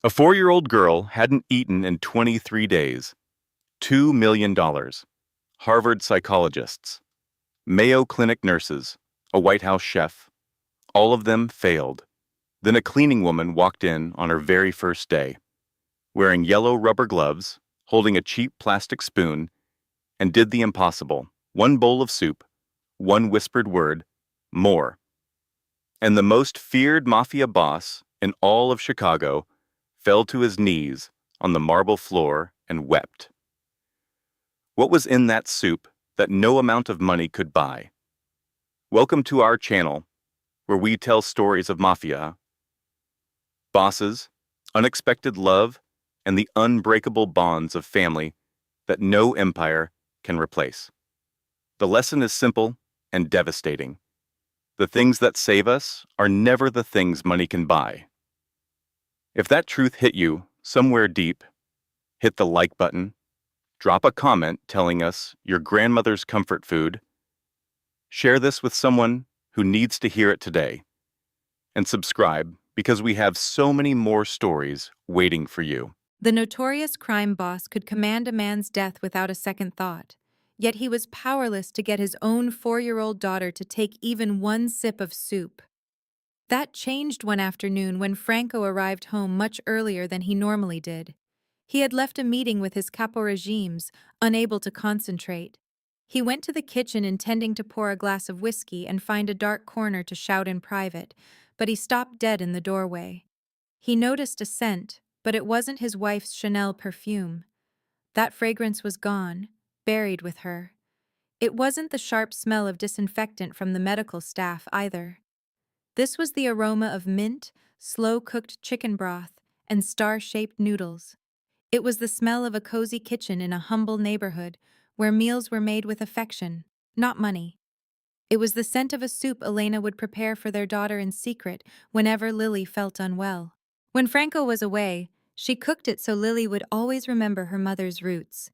A 4-year-old girl hadn't eaten in 23 days. $2 million. Harvard psychologists, Mayo Clinic nurses, a White House chef. All of them failed. Then a cleaning woman walked in on her very first day, wearing yellow rubber gloves, holding a cheap plastic spoon, and did the impossible. One bowl of soup, one whispered word, more. And the most feared mafia boss in all of Chicago fell to his knees on the marble floor and wept. What was in that soup that no amount of money could buy? Welcome to our channel, where we tell stories of mafia, bosses, unexpected love, and the unbreakable bonds of family that no empire can replace. The lesson is simple and devastating. The things that save us are never the things money can buy. If that truth hit you somewhere deep, hit the like button, drop a comment telling us your grandmother's comfort food, share this with someone who needs to hear it today, and subscribe because we have so many more stories waiting for you. The notorious crime boss could command a man's death without a second thought, yet he was powerless to get his own 4-year-old daughter to take even one sip of soup. That changed one afternoon when Franco arrived home much earlier than he normally did. He had left a meeting with his capo regimes, unable to concentrate. He went to the kitchen intending to pour a glass of whiskey and find a dark corner to shout in private, but he stopped dead in the doorway. He noticed a scent, but it wasn't his wife's Chanel perfume. That fragrance was gone, buried with her. It wasn't the sharp smell of disinfectant from the medical staff either. This was the aroma of mint, slow-cooked chicken broth, and star-shaped noodles. It was the smell of a cozy kitchen in a humble neighborhood where meals were made with affection, not money. It was the scent of a soup Elena would prepare for their daughter in secret whenever Lily felt unwell. When Franco was away, she cooked it so Lily would always remember her mother's roots.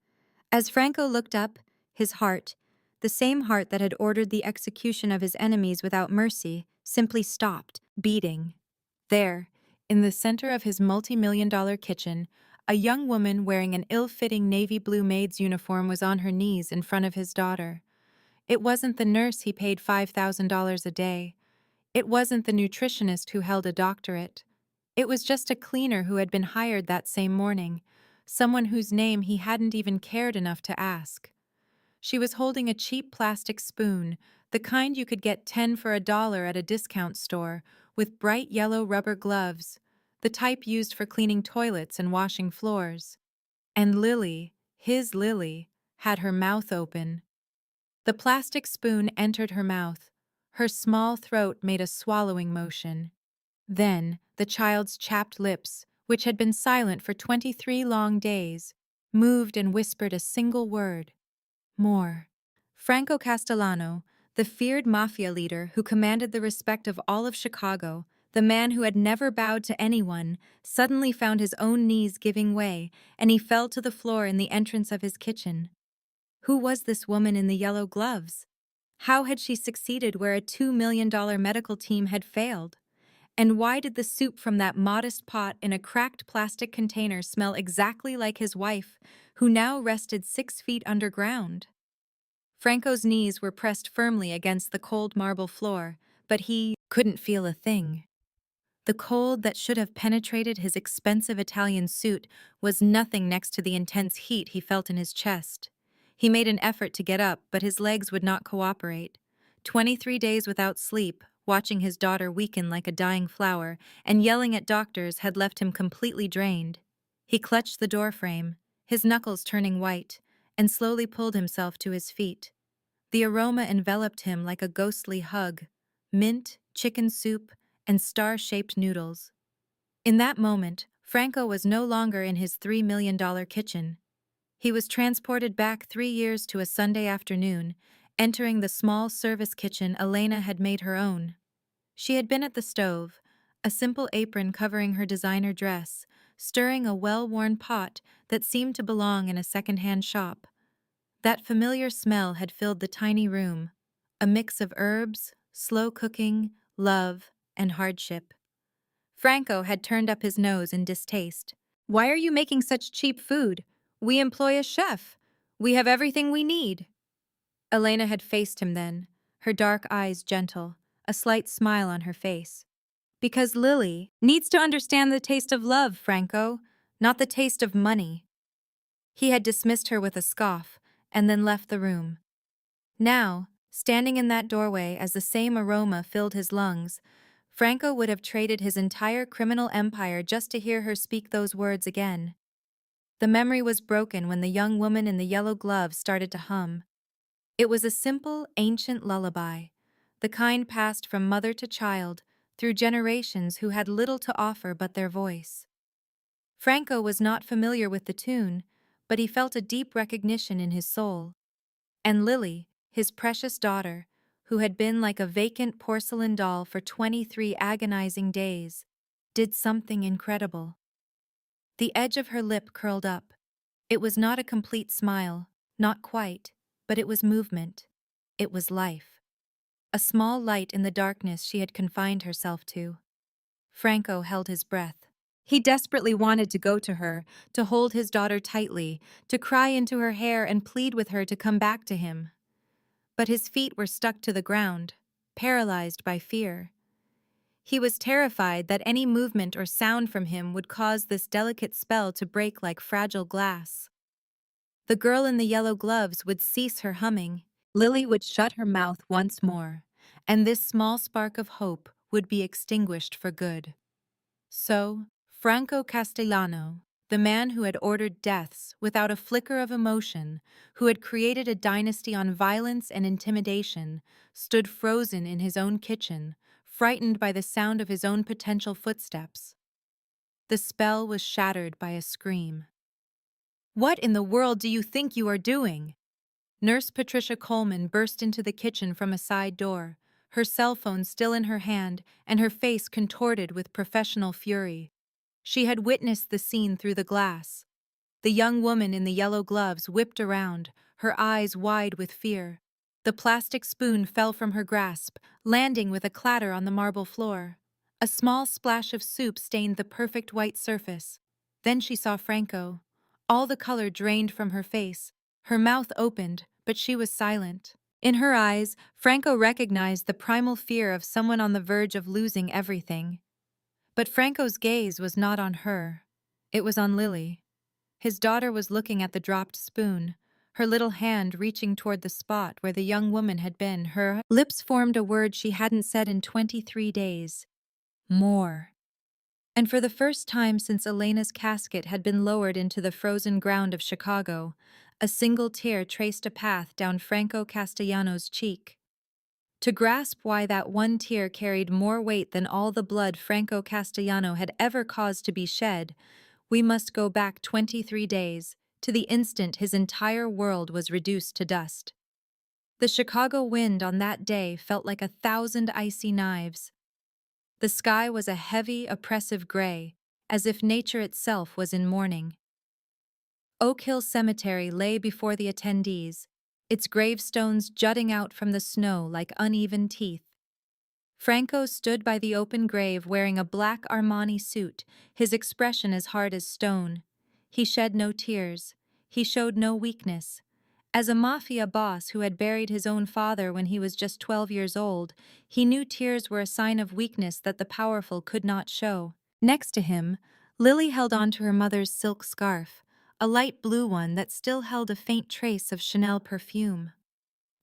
As Franco looked up, his heart, the same heart that had ordered the execution of his enemies without mercy, simply stopped beating. There, in the center of his multi-million-dollar kitchen, a young woman wearing an ill-fitting navy blue maid's uniform was on her knees in front of his daughter. It wasn't the nurse he paid $5,000 a day. It wasn't the nutritionist who held a doctorate. It was just a cleaner who had been hired that same morning, someone whose name he hadn't even cared enough to ask. She was holding a cheap plastic spoon, the kind you could get 10 for $1 at a discount store, with bright yellow rubber gloves, the type used for cleaning toilets and washing floors. And Lily, his Lily, had her mouth open. The plastic spoon entered her mouth. Her small throat made a swallowing motion. Then, the child's chapped lips, which had been silent for 23 long days, moved and whispered a single word. More. Franco Castellano, the feared mafia leader who commanded the respect of all of Chicago, the man who had never bowed to anyone, suddenly found his own knees giving way, and he fell to the floor in the entrance of his kitchen. Who was this woman in the yellow gloves? How had she succeeded where a $2 million medical team had failed? And why did the soup from that modest pot in a cracked plastic container smell exactly like his wife, who now rested 6 feet underground? Franco's knees were pressed firmly against the cold marble floor, but he couldn't feel a thing. The cold that should have penetrated his expensive Italian suit was nothing next to the intense heat he felt in his chest. He made an effort to get up, but his legs would not cooperate. 23 days without sleep, watching his daughter weaken like a dying flower, and yelling at doctors had left him completely drained. He clutched the doorframe, his knuckles turning white, and slowly pulled himself to his feet. The aroma enveloped him like a ghostly hug: mint, chicken soup, and star-shaped noodles. In that moment, Franco was no longer in his $3 million kitchen. He was transported back 3 years to a Sunday afternoon, entering the small service kitchen Elena had made her own. She had been at the stove, a simple apron covering her designer dress, stirring a well-worn pot that seemed to belong in a second-hand shop. That familiar smell had filled the tiny room, a mix of herbs, slow cooking, love, and hardship. Franco had turned up his nose in distaste. Why are you making such cheap food? We employ a chef. We have everything we need. Elena had faced him then, her dark eyes gentle, a slight smile on her face. Because Lily needs to understand the taste of love, Franco, not the taste of money. He had dismissed her with a scoff, and then left the room. Now, standing in that doorway as the same aroma filled his lungs, Franco would have traded his entire criminal empire just to hear her speak those words again. The memory was broken when the young woman in the yellow gloves started to hum. It was a simple, ancient lullaby, the kind passed from mother to child, through generations who had little to offer but their voice. Franco was not familiar with the tune, but he felt a deep recognition in his soul. And Lily, his precious daughter, who had been like a vacant porcelain doll for 23 agonizing days, did something incredible. The edge of her lip curled up. It was not a complete smile, not quite, but it was movement. It was life. A small light in the darkness she had confined herself to. Franco held his breath. He desperately wanted to go to her, to hold his daughter tightly, to cry into her hair and plead with her to come back to him. But his feet were stuck to the ground, paralyzed by fear. He was terrified that any movement or sound from him would cause this delicate spell to break like fragile glass. The girl in the yellow gloves would cease her humming. Lily would shut her mouth once more, and this small spark of hope would be extinguished for good. So, Franco Castellano, the man who had ordered deaths without a flicker of emotion, who had created a dynasty on violence and intimidation, stood frozen in his own kitchen, frightened by the sound of his own potential footsteps. The spell was shattered by a scream. "What in the world do you think you are doing?" Nurse Patricia Coleman burst into the kitchen from a side door, her cell phone still in her hand and her face contorted with professional fury. She had witnessed the scene through the glass. The young woman in the yellow gloves whipped around, her eyes wide with fear. The plastic spoon fell from her grasp, landing with a clatter on the marble floor. A small splash of soup stained the perfect white surface. Then she saw Franco. All the color drained from her face. Her mouth opened, but she was silent. In her eyes, Franco recognized the primal fear of someone on the verge of losing everything. But Franco's gaze was not on her. It was on Lily. His daughter was looking at the dropped spoon, her little hand reaching toward the spot where the young woman had been. Her lips formed a word she hadn't said in 23 days. More. And for the first time since Elena's casket had been lowered into the frozen ground of Chicago, a single tear traced a path down Franco Castellano's cheek. To grasp why that one tear carried more weight than all the blood Franco Castellano had ever caused to be shed, we must go back 23 days, to the instant his entire world was reduced to dust. The Chicago wind on that day felt like 1,000 icy knives. The sky was a heavy, oppressive gray, as if nature itself was in mourning. Oak Hill Cemetery lay before the attendees, its gravestones jutting out from the snow like uneven teeth. Franco stood by the open grave wearing a black Armani suit, his expression as hard as stone. He shed no tears. He showed no weakness. As a mafia boss who had buried his own father when he was just 12 years old, he knew tears were a sign of weakness that the powerful could not show. Next to him, Lily held on to her mother's silk scarf, a light blue one that still held a faint trace of Chanel perfume.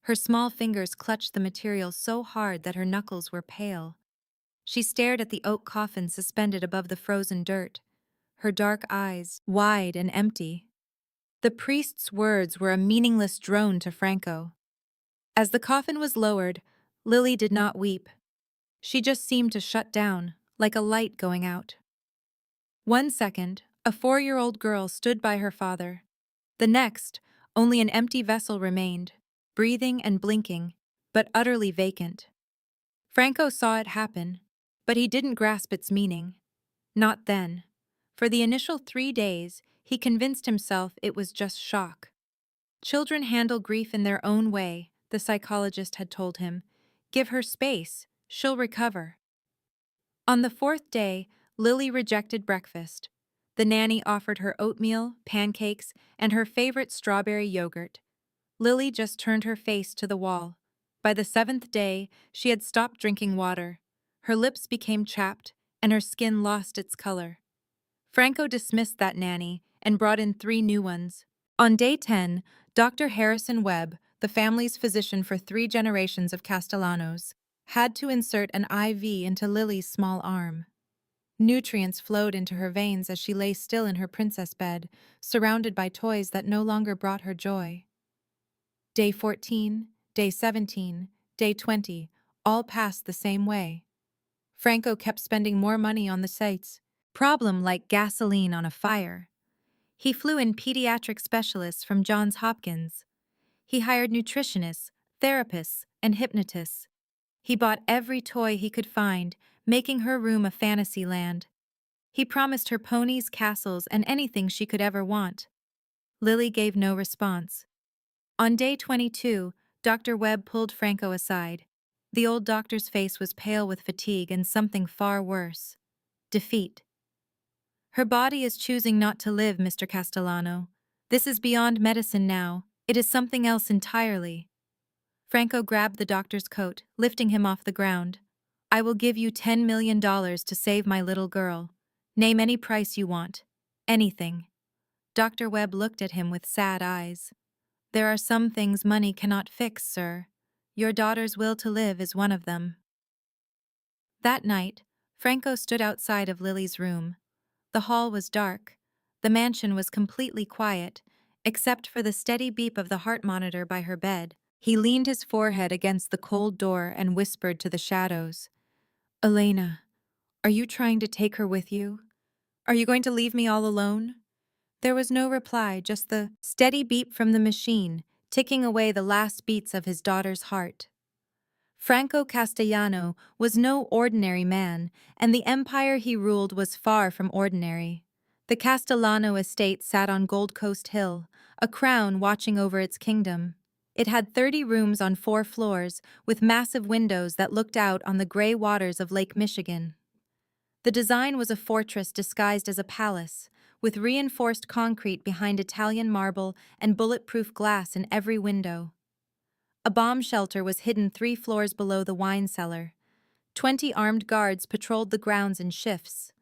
Her small fingers clutched the material so hard that her knuckles were pale. She stared at the oak coffin suspended above the frozen dirt, her dark eyes wide and empty. The priest's words were a meaningless drone to Franco. As the coffin was lowered, Lily did not weep. She just seemed to shut down, like a light going out. 1 second, a 4-year-old girl stood by her father. The next, only an empty vessel remained, breathing and blinking, but utterly vacant. Franco saw it happen, but he didn't grasp its meaning. Not then. For the initial 3 days, he convinced himself it was just shock. Children handle grief in their own way, the psychologist had told him. Give her space, she'll recover. On the 4th day, Lily rejected breakfast. The nanny offered her oatmeal, pancakes, and her favorite strawberry yogurt. Lily just turned her face to the wall. By the seventh day, she had stopped drinking water. Her lips became chapped, and her skin lost its color. Franco dismissed that nanny and brought in 3 new ones. On day 10, Dr. Harrison Webb, the family's physician for 3 generations of Castellanos, had to insert an IV into Lily's small arm. Nutrients flowed into her veins as she lay still in her princess bed, surrounded by toys that no longer brought her joy. Day 14, day 17, day 20, all passed the same way. Franco kept spending more money on the sites. Problem like gasoline on a fire. He flew in pediatric specialists from Johns Hopkins. He hired nutritionists, therapists, and hypnotists. He bought every toy he could find, making her room a fantasy land. He promised her ponies, castles, and anything she could ever want. Lily gave no response. On day 22, Dr. Webb pulled Franco aside. The old doctor's face was pale with fatigue and something far worse: defeat. Her body is choosing not to live, Mr. Castellano. This is beyond medicine now. It is something else entirely. Franco grabbed the doctor's coat, lifting him off the ground. I will give you $10 million to save my little girl. Name any price you want. Anything. Dr. Webb looked at him with sad eyes. There are some things money cannot fix, sir. Your daughter's will to live is one of them. That night, Franco stood outside of Lily's room. The hall was dark. The mansion was completely quiet, except for the steady beep of the heart monitor by her bed. He leaned his forehead against the cold door and whispered to the shadows. Elena, are you trying to take her with you? Are you going to leave me all alone? There was no reply, just the steady beep from the machine, ticking away the last beats of his daughter's heart. Franco Castellano was no ordinary man, and the empire he ruled was far from ordinary. The Castellano estate sat on Gold Coast Hill, a crown watching over its kingdom. It had 30 rooms on 4 floors, with massive windows that looked out on the gray waters of Lake Michigan. The design was a fortress disguised as a palace, with reinforced concrete behind Italian marble and bulletproof glass in every window. A bomb shelter was hidden 3 floors below the wine cellar. 20 armed guards patrolled the grounds in shifts.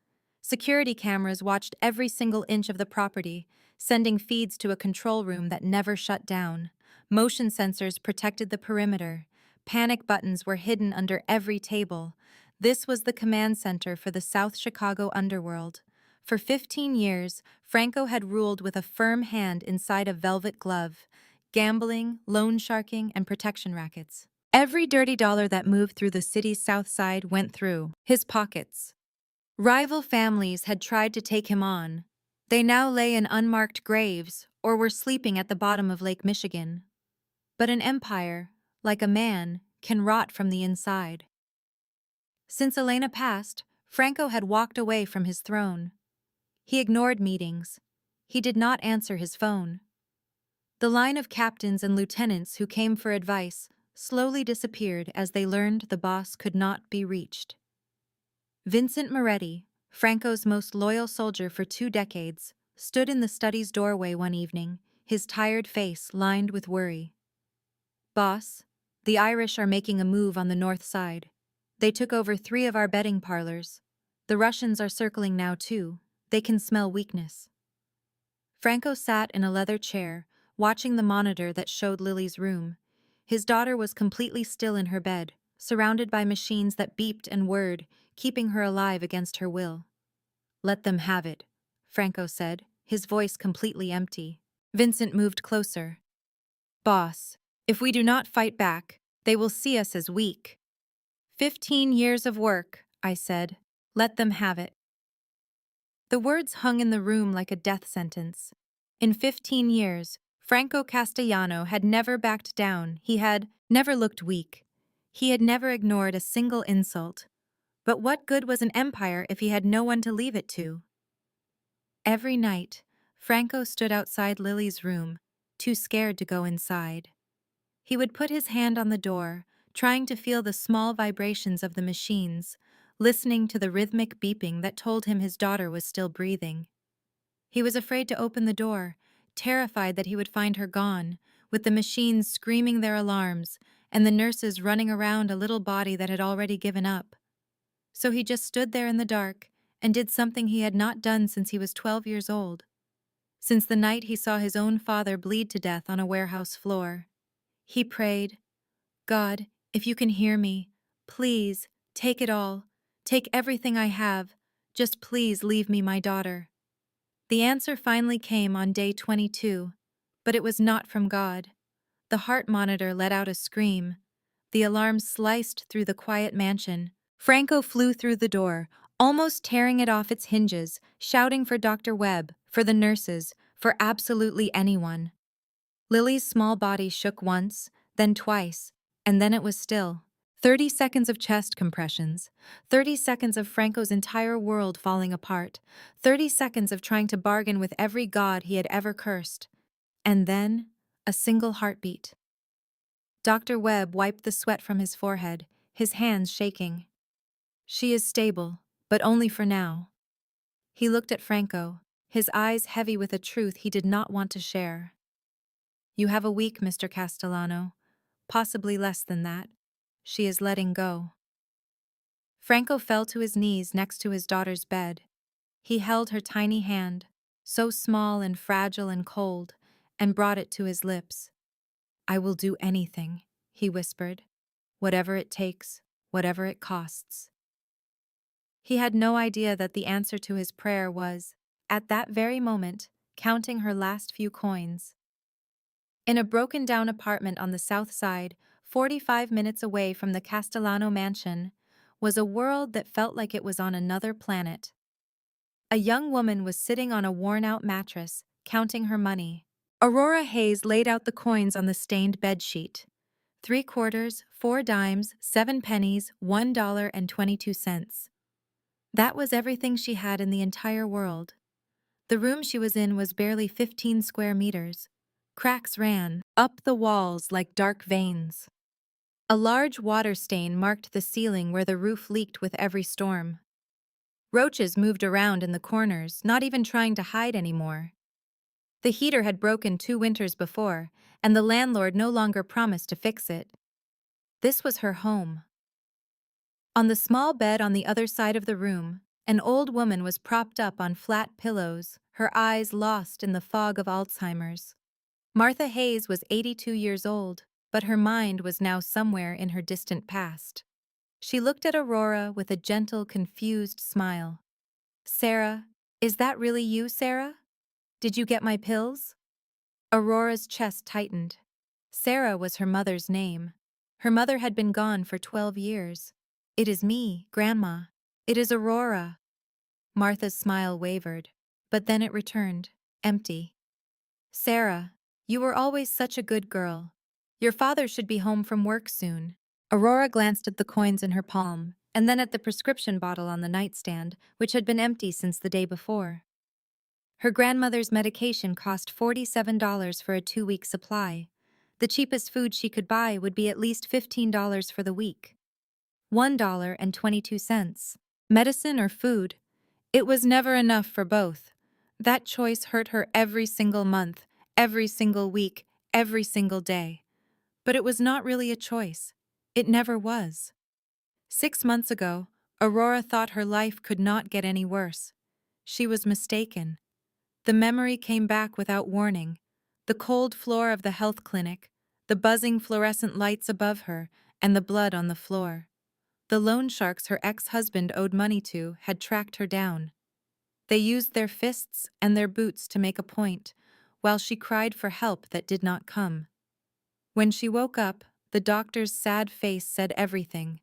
Security cameras watched every single inch of the property, sending feeds to a control room that never shut down. Motion sensors protected the perimeter. Panic buttons were hidden under every table. This was the command center for the South Chicago underworld. For 15 years, Franco had ruled with a firm hand inside a velvet glove. Gambling, loan sharking, and protection rackets. Every dirty dollar that moved through the city's south side went through his pockets. Rival families had tried to take him on. They now lay in unmarked graves or were sleeping at the bottom of Lake Michigan. But an empire, like a man, can rot from the inside. Since Elena passed, Franco had walked away from his throne. He ignored meetings. He did not answer his phone. The line of captains and lieutenants who came for advice slowly disappeared as they learned the boss could not be reached. Vincent Moretti, Franco's most loyal soldier for 2 decades, stood in the study's doorway one evening, his tired face lined with worry. Boss, the Irish are making a move on the north side. They took over 3 of our betting parlors. The Russians are circling now too. They can smell weakness. Franco sat in a leather chair, watching the monitor that showed Lily's room. His daughter was completely still in her bed, surrounded by machines that beeped and whirred, keeping her alive against her will. Let them have it, Franco said, his voice completely empty. Vincent moved closer. Boss, if we do not fight back, they will see us as weak. 15 years of work, I said. Let them have it. The words hung in the room like a death sentence. In 15 years, Franco Castellano had never backed down. He had never looked weak. He had never ignored a single insult. But what good was an empire if he had no one to leave it to? Every night, Franco stood outside Lily's room, too scared to go inside. He would put his hand on the door, trying to feel the small vibrations of the machines, listening to the rhythmic beeping that told him his daughter was still breathing. He was afraid to open the door, terrified that he would find her gone, with the machines screaming their alarms and the nurses running around a little body that had already given up. So he just stood there in the dark and did something he had not done since he was 12 years old, since the night he saw his own father bleed to death on a warehouse floor. He prayed, "God, if you can hear me, please, take it all. Take everything I have. Just please leave me my daughter." The answer finally came on day 22, but it was not from God. The heart monitor let out a scream. The alarm sliced through the quiet mansion. Franco flew through the door, almost tearing it off its hinges, shouting for Dr. Webb, for the nurses, for absolutely anyone. Lily's small body shook once, then twice, and then it was still. 30 seconds of chest compressions, 30 seconds of Franco's entire world falling apart, 30 seconds of trying to bargain with every god he had ever cursed. And then, a single heartbeat. Dr. Webb wiped the sweat from his forehead, his hands shaking. "She is stable, but only for now." He looked at Franco, his eyes heavy with a truth he did not want to share. "You have a week, Mr. Castellano. Possibly less than that. She is letting go." Franco fell to his knees next to his daughter's bed. He held her tiny hand, so small and fragile and cold, and brought it to his lips. "I will do anything," he whispered. "Whatever it takes, whatever it costs." He had no idea that the answer to his prayer was, at that very moment, counting her last few coins. In a broken-down apartment on the south side, 45 minutes away from the Castellano mansion, was a world that felt like it was on another planet. A young woman was sitting on a worn-out mattress, counting her money. Aurora Hayes laid out the coins on the stained bedsheet. 3 quarters, 4 dimes, 7 pennies, $1.22. That was everything she had in the entire world. The room she was in was barely 15 square meters. Cracks ran up the walls like dark veins. A large water stain marked the ceiling where the roof leaked with every storm. Roaches moved around in the corners, not even trying to hide anymore. The heater had broken 2 winters before, and the landlord no longer promised to fix it. This was her home. On the small bed on the other side of the room, an old woman was propped up on flat pillows, her eyes lost in the fog of Alzheimer's. Martha Hayes was 82 years old, but her mind was now somewhere in her distant past. She looked at Aurora with a gentle, confused smile. "Sarah, is that really you, Sarah? Did you get my pills?" Aurora's chest tightened. Sarah was her mother's name. Her mother had been gone for 12 years. "It is me, Grandma. It is Aurora." Martha's smile wavered, but then it returned, empty. "Sarah, you were always such a good girl. Your father should be home from work soon." Aurora glanced at the coins in her palm, and then at the prescription bottle on the nightstand, which had been empty since the day before. Her grandmother's medication cost $47 for a 2-week supply. The cheapest food she could buy would be at least $15 for the week. $1.22. Medicine or food? It was never enough for both. That choice hurt her every single month, every single week, every single day. But it was not really a choice. It never was. 6 months ago, Aurora thought her life could not get any worse. She was mistaken. The memory came back without warning. The cold floor of the health clinic, the buzzing fluorescent lights above her, and the blood on the floor. The loan sharks her ex-husband owed money to had tracked her down. They used their fists and their boots to make a point, while she cried for help that did not come. When she woke up, the doctor's sad face said everything.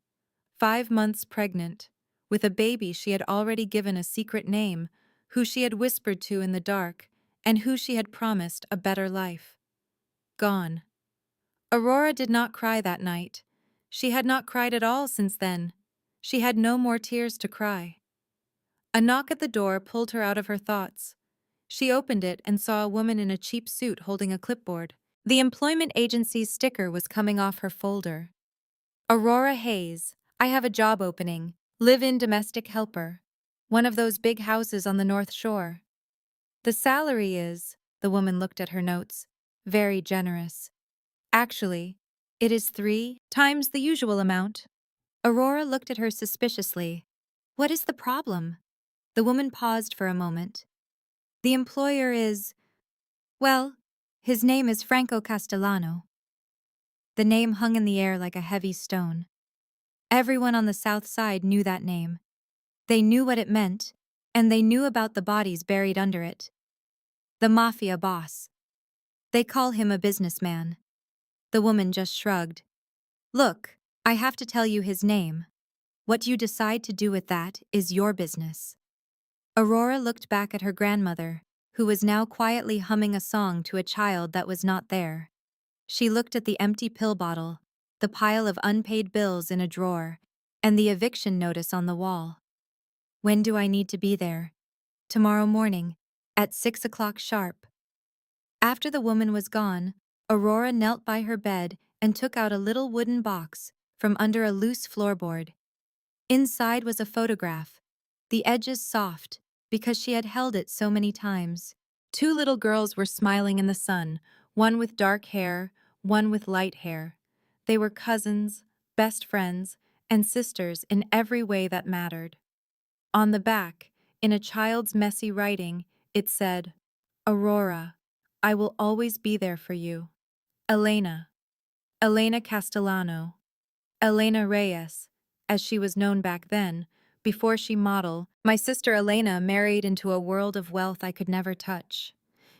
5 months pregnant, with a baby she had already given a secret name, who she had whispered to in the dark, and who she had promised a better life. Gone. Aurora did not cry that night. She had not cried at all since then. She had no more tears to cry. A knock at the door pulled her out of her thoughts. She opened it and saw a woman in a cheap suit holding a clipboard. The employment agency's sticker was coming off her folder. "Aurora Hayes, I have a job opening. Live-in domestic helper. One of those big houses on the North Shore. The salary is, the woman looked at her notes, very generous. Actually, it is 3 times the usual amount. Aurora looked at her suspiciously. What is the problem? The woman paused for a moment. The employer is, well, his name is Franco Castellano. The name hung in the air like a heavy stone. Everyone on the south side knew that name. They knew what it meant, and they knew about the bodies buried under it. The mafia boss. They call him a businessman. The woman just shrugged. Look, I have to tell you his name. What you decide to do with that is your business. Aurora looked back at her grandmother, who was now quietly humming a song to a child that was not there. She looked at the empty pill bottle, the pile of unpaid bills in a drawer, and the eviction notice on the wall. When do I need to be there? Tomorrow morning, at 6 o'clock sharp. After the woman was gone, Aurora knelt by her bed and took out a little wooden box from under a loose floorboard. Inside was a photograph, the edges soft, because she had held it so many times. 2 little girls were smiling in the sun, one with dark hair, one with light hair. They were cousins, best friends, and sisters in every way that mattered. On the back, in a child's messy writing, it said, Aurora, I will always be there for you. Elena. Elena Castellano. Elena Reyes, as she was known back then, before she modeled. My sister Elena married into a world of wealth I could never touch.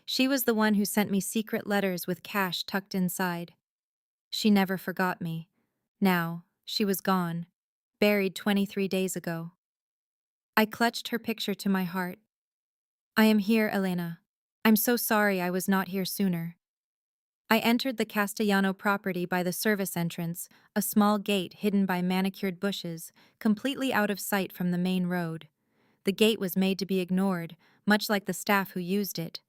She was the one who sent me secret letters with cash tucked inside. She never forgot me. Now, she was gone, buried 23 days ago. I clutched her picture to my heart. I am here, Elena. I'm so sorry I was not here sooner. I entered the Castellano property by the service entrance, a small gate hidden by manicured bushes, completely out of sight from the main road. The gate was made to be ignored, much like the staff who used it.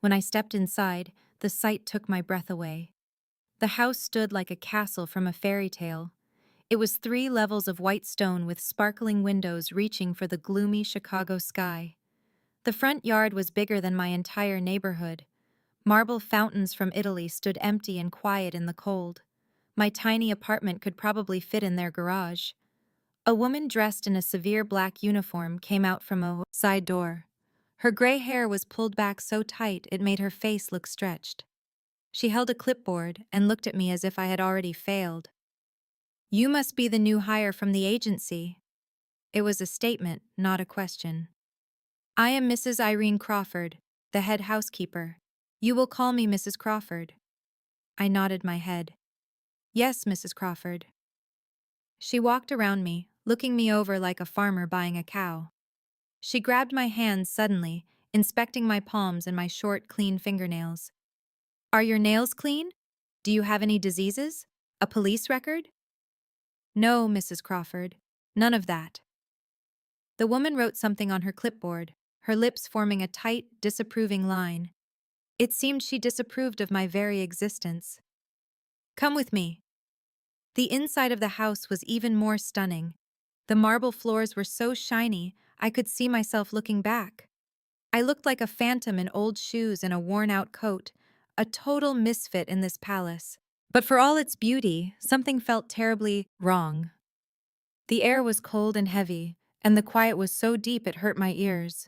When I stepped inside, the sight took my breath away. The house stood like a castle from a fairy tale. It was 3 levels of white stone with sparkling windows reaching for the gloomy Chicago sky. The front yard was bigger than my entire neighborhood. Marble fountains from Italy stood empty and quiet in the cold. My tiny apartment could probably fit in their garage. A woman dressed in a severe black uniform came out from a side door. Her gray hair was pulled back so tight it made her face look stretched. She held a clipboard and looked at me as if I had already failed. You must be the new hire from the agency. It was a statement, not a question. I am Mrs. Irene Crawford, the head housekeeper. You will call me Mrs. Crawford. I nodded my head. Yes, Mrs. Crawford. She walked around me, looking me over like a farmer buying a cow. She grabbed my hands suddenly, inspecting my palms and my short, clean fingernails. Are your nails clean? Do you have any diseases? A police record? No, Mrs. Crawford. None of that. The woman wrote something on her clipboard, her lips forming a tight, disapproving line. It seemed she disapproved of my very existence. Come with me. The inside of the house was even more stunning. The marble floors were so shiny, I could see myself looking back. I looked like a phantom in old shoes and a worn-out coat, a total misfit in this palace. But for all its beauty, something felt terribly wrong. The air was cold and heavy, and the quiet was so deep it hurt my ears.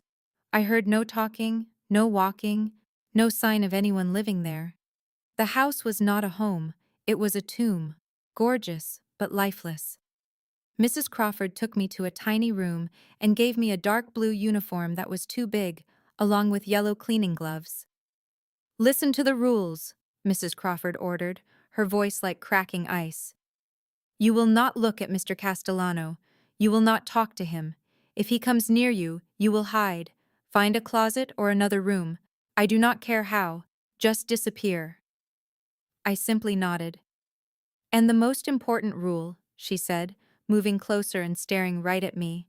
I heard no talking, no walking, no sign of anyone living there. The house was not a home, it was a tomb, gorgeous but lifeless. Mrs. Crawford took me to a tiny room and gave me a dark blue uniform that was too big, along with yellow cleaning gloves. Listen to the rules, Mrs. Crawford ordered, her voice like cracking ice. You will not look at Mr. Castellano. You will not talk to him. If he comes near you, you will hide. Find a closet or another room. I do not care how. Just disappear. I simply nodded. And the most important rule, she said, moving closer and staring right at me.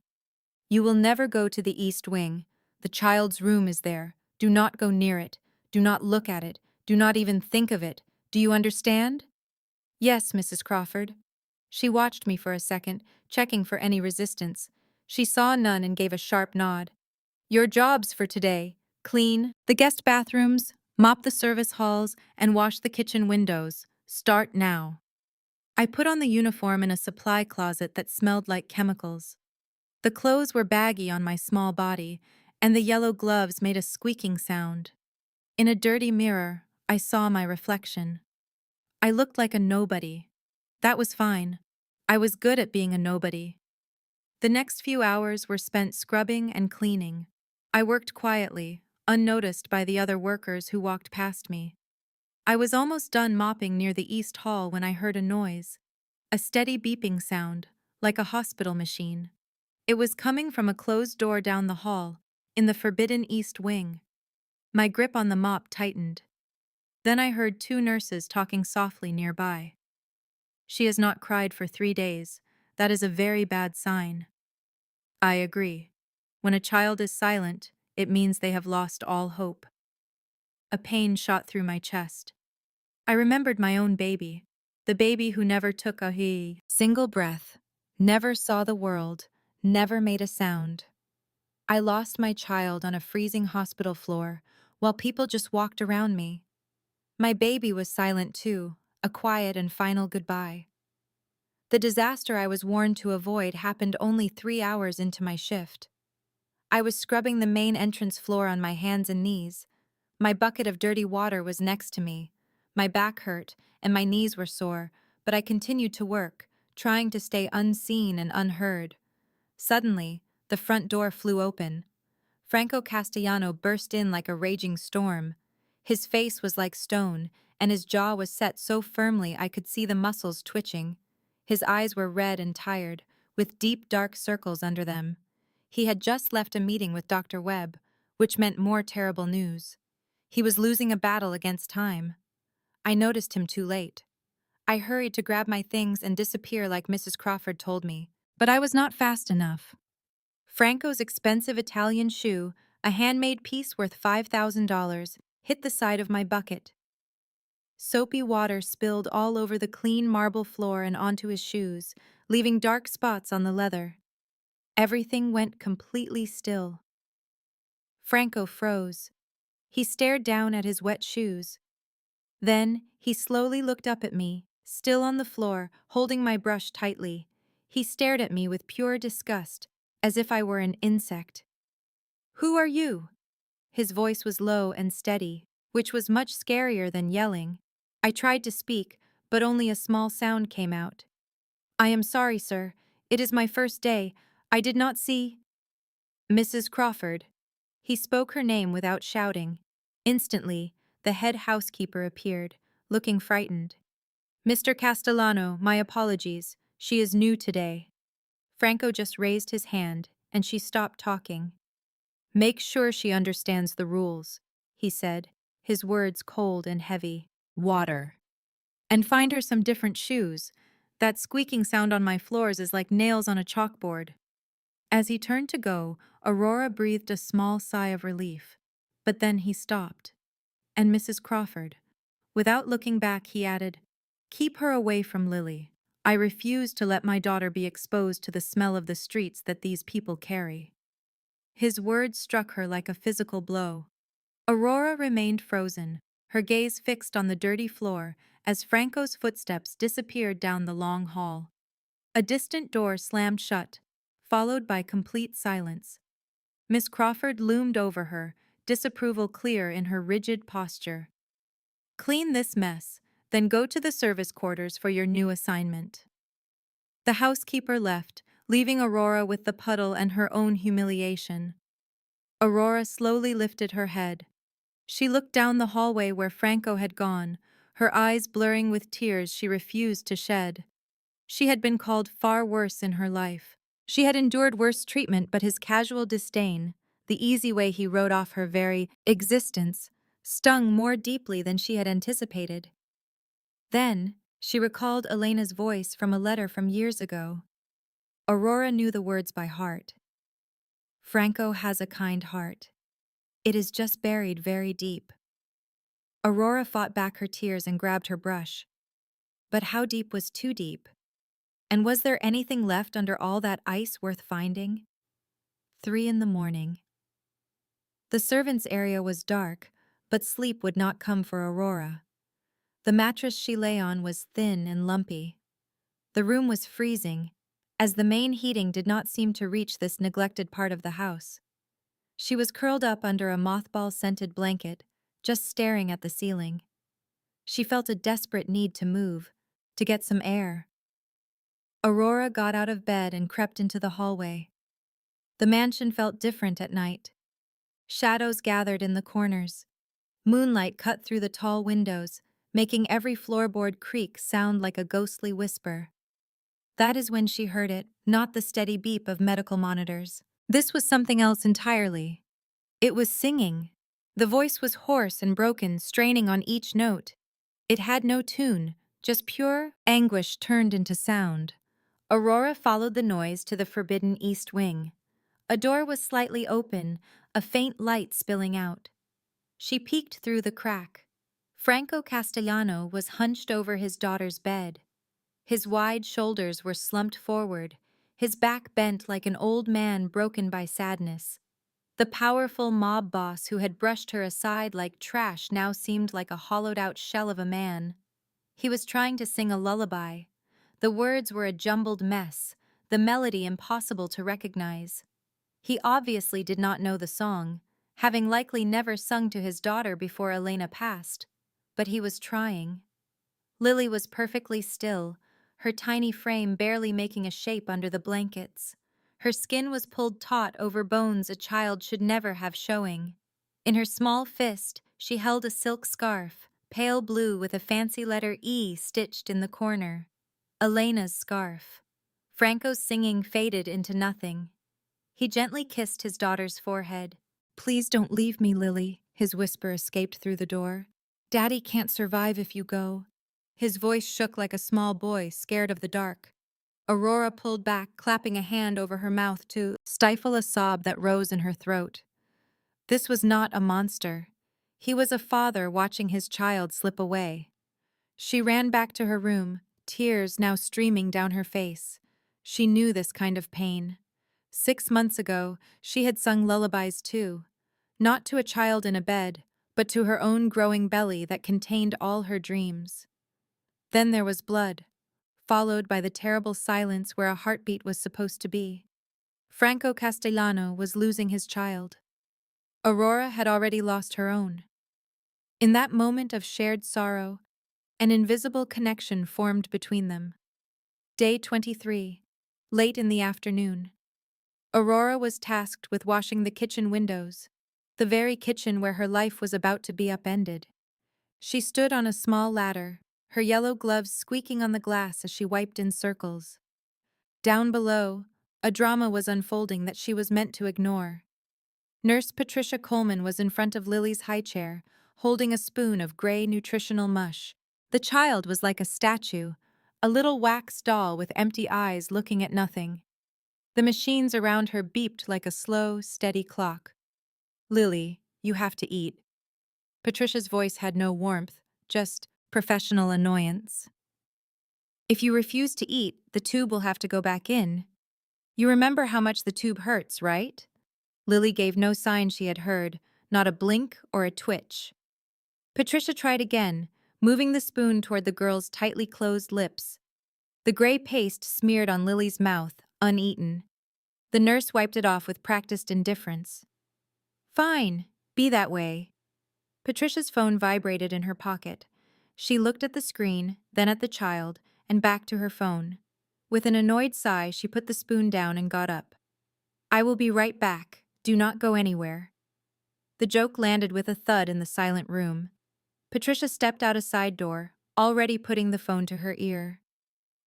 You will never go to the East Wing. The child's room is there. Do not go near it. Do not look at it. Do not even think of it. Do you understand? Yes, Mrs. Crawford. She watched me for a second, checking for any resistance. She saw none and gave a sharp nod. Your jobs for today: clean the guest bathrooms, mop the service halls, and wash the kitchen windows. Start now. I put on the uniform in a supply closet that smelled like chemicals. The clothes were baggy on my small body, and the yellow gloves made a squeaking sound. In a dirty mirror, I saw my reflection. I looked like a nobody. That was fine. I was good at being a nobody. The next few hours were spent scrubbing and cleaning. I worked quietly, unnoticed by the other workers who walked past me. I was almost done mopping near the east hall when I heard a noise, a steady beeping sound, like a hospital machine. It was coming from a closed door down the hall, in the forbidden east wing. My grip on the mop tightened. Then I heard two nurses talking softly nearby. She has not cried for 3 days. That is a very bad sign. I agree. When a child is silent, it means they have lost all hope. A pain shot through my chest. I remembered my own baby, the baby who never took a single breath, never saw the world, never made a sound. I lost my child on a freezing hospital floor, while people just walked around me. My baby was silent too, a quiet and final goodbye. The disaster I was warned to avoid happened only 3 hours into my shift. I was scrubbing the main entrance floor on my hands and knees. My bucket of dirty water was next to me. My back hurt, and my knees were sore, but I continued to work, trying to stay unseen and unheard. Suddenly, the front door flew open. Franco Castellano burst in like a raging storm. His face was like stone, and his jaw was set so firmly I could see the muscles twitching. His eyes were red and tired, with deep dark circles under them. He had just left a meeting with Dr. Webb, which meant more terrible news. He was losing a battle against time. I noticed him too late. I hurried to grab my things and disappear like Mrs. Crawford told me, but I was not fast enough. Franco's expensive Italian shoe, a handmade piece worth $5,000, hit the side of my bucket. Soapy water spilled all over the clean marble floor and onto his shoes, leaving dark spots on the leather. Everything went completely still. Franco froze. He stared down at his wet shoes. Then, he slowly looked up at me, still on the floor, holding my brush tightly. He stared at me with pure disgust, as if I were an insect. "Who are you?" His voice was low and steady, which was much scarier than yelling. I tried to speak, but only a small sound came out. "I am sorry, sir. It is my first day. I did not see—" "Mrs. Crawford." He spoke her name without shouting. Instantly, the head housekeeper appeared, looking frightened. "Mr. Castellano, my apologies. She is new today." Franco just raised his hand, and she stopped talking. "Make sure she understands the rules," he said, his words cold and heavy. "Water. And find her some different shoes. That squeaking sound on my floors is like nails on a chalkboard." As he turned to go, Aurora breathed a small sigh of relief. But then he stopped. "And Mrs. Crawford." Without looking back, he added, "Keep her away from Lily. I refuse to let my daughter be exposed to the smell of the streets that these people carry." His words struck her like a physical blow. Aurora remained frozen, her gaze fixed on the dirty floor as Franco's footsteps disappeared down the long hall. A distant door slammed shut, followed by complete silence. Miss Crawford loomed over her, disapproval clear in her rigid posture. "Clean this mess, then go to the service quarters for your new assignment." The housekeeper left, leaving Aurora with the puddle and her own humiliation. Aurora slowly lifted her head. She looked down the hallway where Franco had gone, her eyes blurring with tears she refused to shed. She had been called far worse in her life. She had endured worse treatment, but his casual disdain, the easy way he wrote off her very existence, stung more deeply than she had anticipated. Then, she recalled Elena's voice from a letter from years ago. Aurora knew the words by heart. "Franco has a kind heart. It is just buried very deep." Aurora fought back her tears and grabbed her brush. But how deep was too deep? And was there anything left under all that ice worth finding? 3 in the morning. The servants' area was dark, but sleep would not come for Aurora. The mattress she lay on was thin and lumpy. The room was freezing, as the main heating did not seem to reach this neglected part of the house. She was curled up under a mothball-scented blanket, just staring at the ceiling. She felt a desperate need to move, to get some air. Aurora got out of bed and crept into the hallway. The mansion felt different at night. Shadows gathered in the corners. Moonlight cut through the tall windows, making every floorboard creak sound like a ghostly whisper. That is when she heard it, not the steady beep of medical monitors. This was something else entirely. It was singing. The voice was hoarse and broken, straining on each note. It had no tune, just pure anguish turned into sound. Aurora followed the noise to the forbidden east wing. A door was slightly open, a faint light spilling out. She peeked through the crack. Franco Castellano was hunched over his daughter's bed. His wide shoulders were slumped forward, his back bent like an old man broken by sadness. The powerful mob boss who had brushed her aside like trash now seemed like a hollowed-out shell of a man. He was trying to sing a lullaby. The words were a jumbled mess, the melody impossible to recognize. He obviously did not know the song, having likely never sung to his daughter before Elena passed. But he was trying. Lily was perfectly still, her tiny frame barely making a shape under the blankets. Her skin was pulled taut over bones a child should never have showing. In her small fist, she held a silk scarf, pale blue with a fancy letter E stitched in the corner. Elena's scarf. Franco's singing faded into nothing. He gently kissed his daughter's forehead. "Please don't leave me, Lily," his whisper escaped through the door. "Daddy can't survive if you go." His voice shook like a small boy scared of the dark. Aurora pulled back, clapping a hand over her mouth to stifle a sob that rose in her throat. This was not a monster. He was a father watching his child slip away. She ran back to her room, tears now streaming down her face. She knew this kind of pain. 6 months ago, she had sung lullabies too. Not to a child in a bed, but to her own growing belly that contained all her dreams. Then there was blood, followed by the terrible silence where a heartbeat was supposed to be. Franco Castellano was losing his child. Aurora had already lost her own. In that moment of shared sorrow, an invisible connection formed between them. Day 23, late in the afternoon. Aurora was tasked with washing the kitchen windows, the very kitchen where her life was about to be upended. She stood on a small ladder, her yellow gloves squeaking on the glass as she wiped in circles. Down below, a drama was unfolding that she was meant to ignore. Nurse Patricia Coleman was in front of Lily's high chair, holding a spoon of gray nutritional mush. The child was like a statue, a little wax doll with empty eyes looking at nothing. The machines around her beeped like a slow, steady clock. "Lily, you have to eat." Patricia's voice had no warmth, just professional annoyance. "If you refuse to eat, the tube will have to go back in. You remember how much the tube hurts, right?" Lily gave no sign she had heard, not a blink or a twitch. Patricia tried again, moving the spoon toward the girl's tightly closed lips. The gray paste smeared on Lily's mouth, uneaten. The nurse wiped it off with practiced indifference. "Fine, be that way." Patricia's phone vibrated in her pocket. She looked at the screen, then at the child, and back to her phone. With an annoyed sigh, she put the spoon down and got up. "I will be right back. Do not go anywhere." The joke landed with a thud in the silent room. Patricia stepped out a side door, already putting the phone to her ear.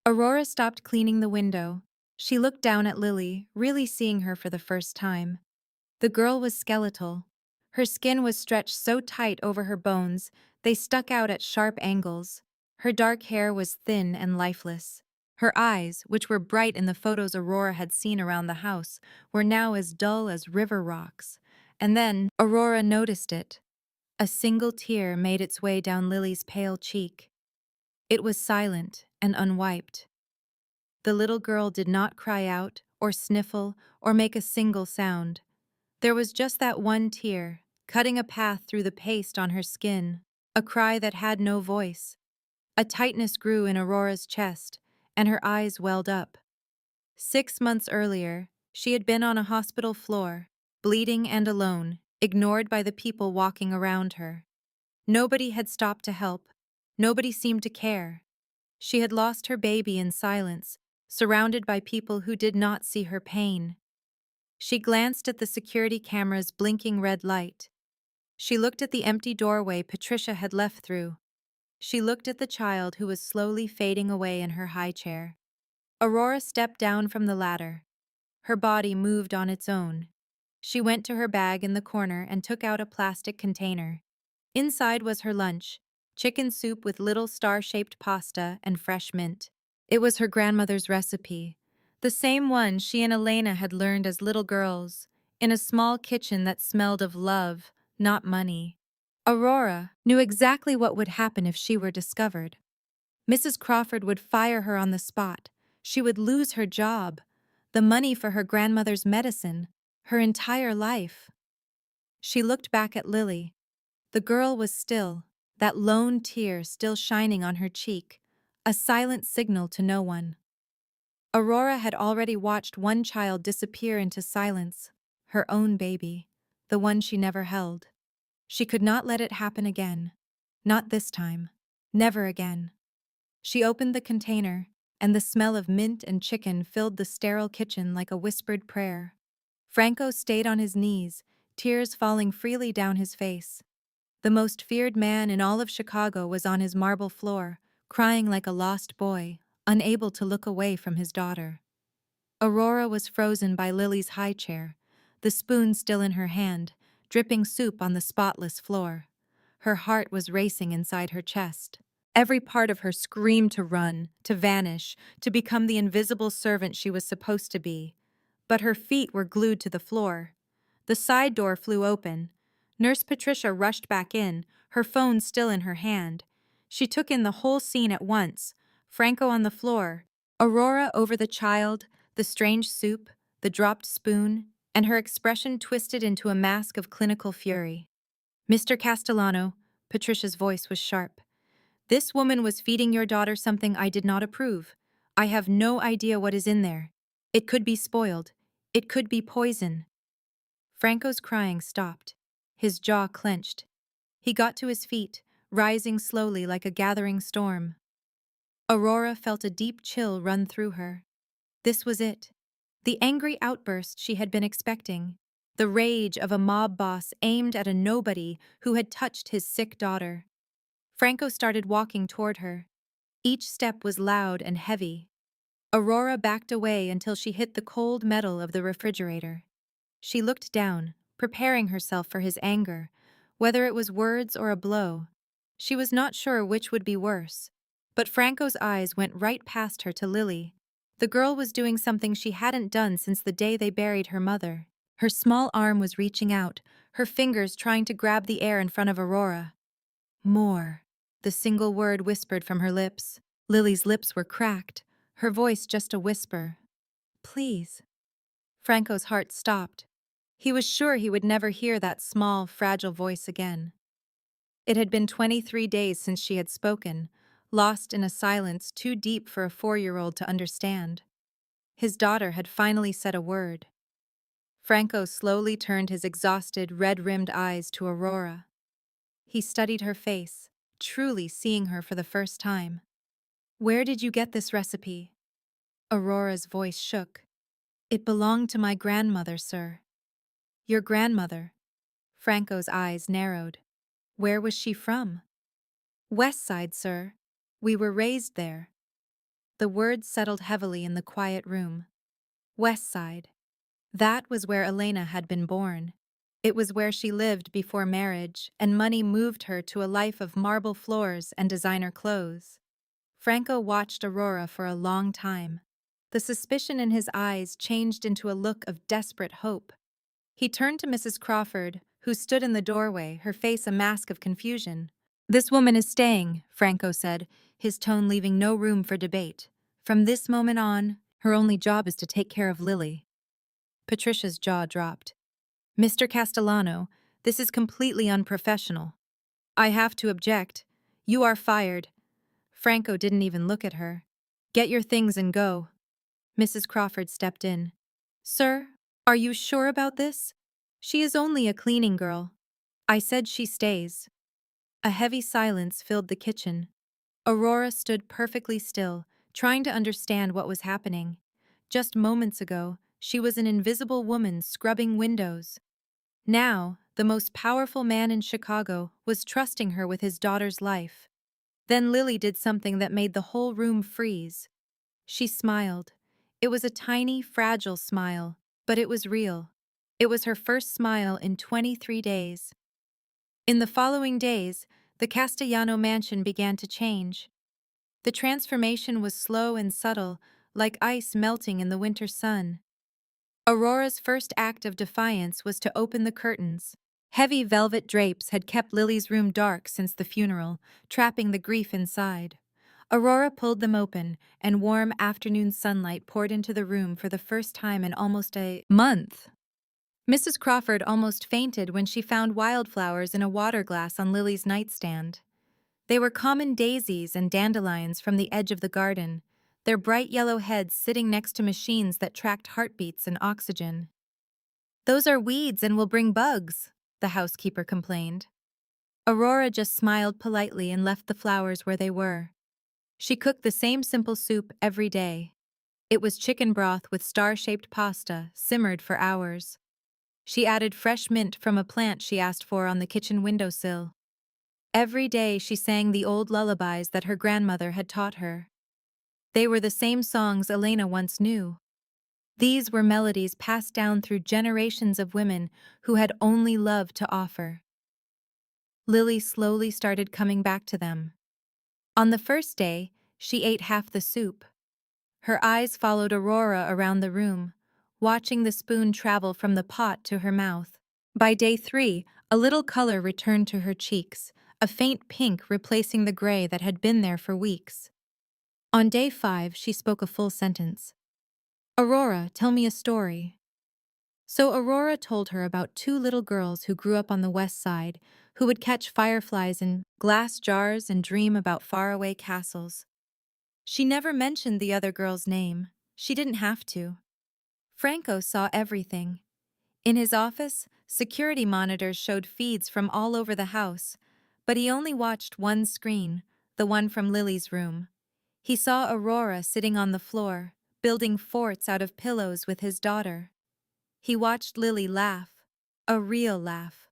Aurora stopped cleaning the window. She looked down at Lily, really seeing her for the first time. The girl was skeletal. Her skin was stretched so tight over her bones, they stuck out at sharp angles. Her dark hair was thin and lifeless. Her eyes, which were bright in the photos Aurora had seen around the house, were now as dull as river rocks. And then Aurora noticed it. A single tear made its way down Lily's pale cheek. It was silent and unwiped. The little girl did not cry out, or sniffle, or make a single sound. There was just that one tear, cutting a path through the paste on her skin, a cry that had no voice. A tightness grew in Aurora's chest, and her eyes welled up. 6 months earlier, she had been on a hospital floor, bleeding and alone, ignored by the people walking around her. Nobody had stopped to help. Nobody seemed to care. She had lost her baby in silence, surrounded by people who did not see her pain. She glanced at the security camera's blinking red light. She looked at the empty doorway Patricia had left through. She looked at the child who was slowly fading away in her high chair. Aurora stepped down from the ladder. Her body moved on its own. She went to her bag in the corner and took out a plastic container. Inside was her lunch, chicken soup with little star-shaped pasta and fresh mint. It was her grandmother's recipe, the same one she and Elena had learned as little girls, in a small kitchen that smelled of love, not money. Aurora knew exactly what would happen if she were discovered. Mrs. Crawford would fire her on the spot. She would lose her job, the money for her grandmother's medicine, her entire life. She looked back at Lily. The girl was still, that lone tear still shining on her cheek, a silent signal to no one. Aurora had already watched one child disappear into silence, her own baby, the one she never held. She could not let it happen again. Not this time. Never again. She opened the container, and the smell of mint and chicken filled the sterile kitchen like a whispered prayer. Franco stayed on his knees, tears falling freely down his face. The most feared man in all of Chicago was on his marble floor, crying like a lost boy, unable to look away from his daughter. Aurora was frozen by Lily's high chair, the spoon still in her hand, dripping soup on the spotless floor. Her heart was racing inside her chest. Every part of her screamed to run, to vanish, to become the invisible servant she was supposed to be. But her feet were glued to the floor. The side door flew open. Nurse Patricia rushed back in, her phone still in her hand. She took in the whole scene at once, Franco on the floor, Aurora over the child, the strange soup, the dropped spoon, and her expression twisted into a mask of clinical fury. Mr. Castellano, Patricia's voice was sharp. This woman was feeding your daughter something I did not approve. I have no idea what is in there. It could be spoiled. It could be poison. Franco's crying stopped. His jaw clenched. He got to his feet, rising slowly like a gathering storm. Aurora felt a deep chill run through her. This was it. The angry outburst she had been expecting. The rage of a mob boss aimed at a nobody who had touched his sick daughter. Franco started walking toward her. Each step was loud and heavy. Aurora backed away until she hit the cold metal of the refrigerator. She looked down, preparing herself for his anger, whether it was words or a blow. She was not sure which would be worse. But Franco's eyes went right past her to Lily. The girl was doing something she hadn't done since the day they buried her mother. Her small arm was reaching out, her fingers trying to grab the air in front of Aurora. More. The single word whispered from her lips. Lily's lips were cracked, her voice just a whisper. Please. Franco's heart stopped. He was sure he would never hear that small, fragile voice again. It had been 23 days since she had spoken, lost in a silence too deep for a 4-year-old to understand. His daughter had finally said a word. Franco slowly turned his exhausted, red-rimmed eyes to Aurora. He studied her face, truly seeing her for the first time. Where did you get this recipe? Aurora's voice shook. It belonged to my grandmother, sir. Your grandmother? Franco's eyes narrowed. Where was she from? West Side, sir. We were raised there. The words settled heavily in the quiet room. West Side. That was where Elena had been born. It was where she lived before marriage, and money moved her to a life of marble floors and designer clothes. Franco watched Aurora for a long time. The suspicion in his eyes changed into a look of desperate hope. He turned to Mrs. Crawford, who stood in the doorway, her face a mask of confusion. This woman is staying, Franco said, his tone leaving no room for debate. From this moment on, her only job is to take care of Lily. Patricia's jaw dropped. Mr. Castellano, this is completely unprofessional. I have to object. You are fired. Franco didn't even look at her. Get your things and go. Mrs. Crawford stepped in. Sir, are you sure about this? She is only a cleaning girl. I said she stays. A heavy silence filled the kitchen. Aurora stood perfectly still, trying to understand what was happening. Just moments ago, she was an invisible woman scrubbing windows. Now, the most powerful man in Chicago was trusting her with his daughter's life. Then Lily did something that made the whole room freeze. She smiled. It was a tiny, fragile smile, but it was real. It was her first smile in 23 days. In the following days, the Castellano mansion began to change. The transformation was slow and subtle, like ice melting in the winter sun. Aurora's first act of defiance was to open the curtains. Heavy velvet drapes had kept Lily's room dark since the funeral, trapping the grief inside. Aurora pulled them open, and warm afternoon sunlight poured into the room for the first time in almost a month. Mrs. Crawford almost fainted when she found wildflowers in a water glass on Lily's nightstand. They were common daisies and dandelions from the edge of the garden, their bright yellow heads sitting next to machines that tracked heartbeats and oxygen. Those are weeds and will bring bugs, the housekeeper complained. Aurora just smiled politely and left the flowers where they were. She cooked the same simple soup every day. It was chicken broth with star-shaped pasta, simmered for hours. She added fresh mint from a plant she asked for on the kitchen windowsill. Every day she sang the old lullabies that her grandmother had taught her. They were the same songs Elena once knew. These were melodies passed down through generations of women who had only love to offer. Lily slowly started coming back to them. On the first day, she ate half the soup. Her eyes followed Aurora around the room, watching the spoon travel from the pot to her mouth. By day 3, a little color returned to her cheeks, a faint pink replacing the gray that had been there for weeks. On day 5, she spoke a full sentence. Aurora, tell me a story. So Aurora told her about 2 little girls who grew up on the west side, who would catch fireflies in glass jars and dream about faraway castles. She never mentioned the other girl's name. She didn't have to. Franco saw everything. In his office, security monitors showed feeds from all over the house, but he only watched one screen, the one from Lily's room. He saw Aurora sitting on the floor, building forts out of pillows with his daughter. He watched Lily laugh, a real laugh.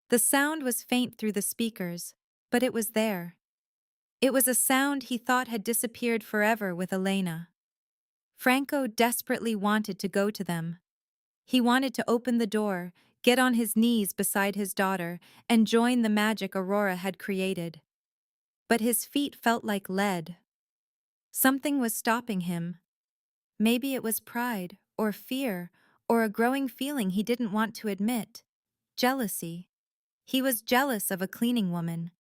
The sound was faint through the speakers, but it was there. It was a sound he thought had disappeared forever with Elena. Franco desperately wanted to go to them. He wanted to open the door, get on his knees beside his daughter, and join the magic Aurora had created. But his feet felt like lead. Something was stopping him. Maybe it was pride, or fear, or a growing feeling he didn't want to admit. Jealousy. He was jealous of a cleaning woman.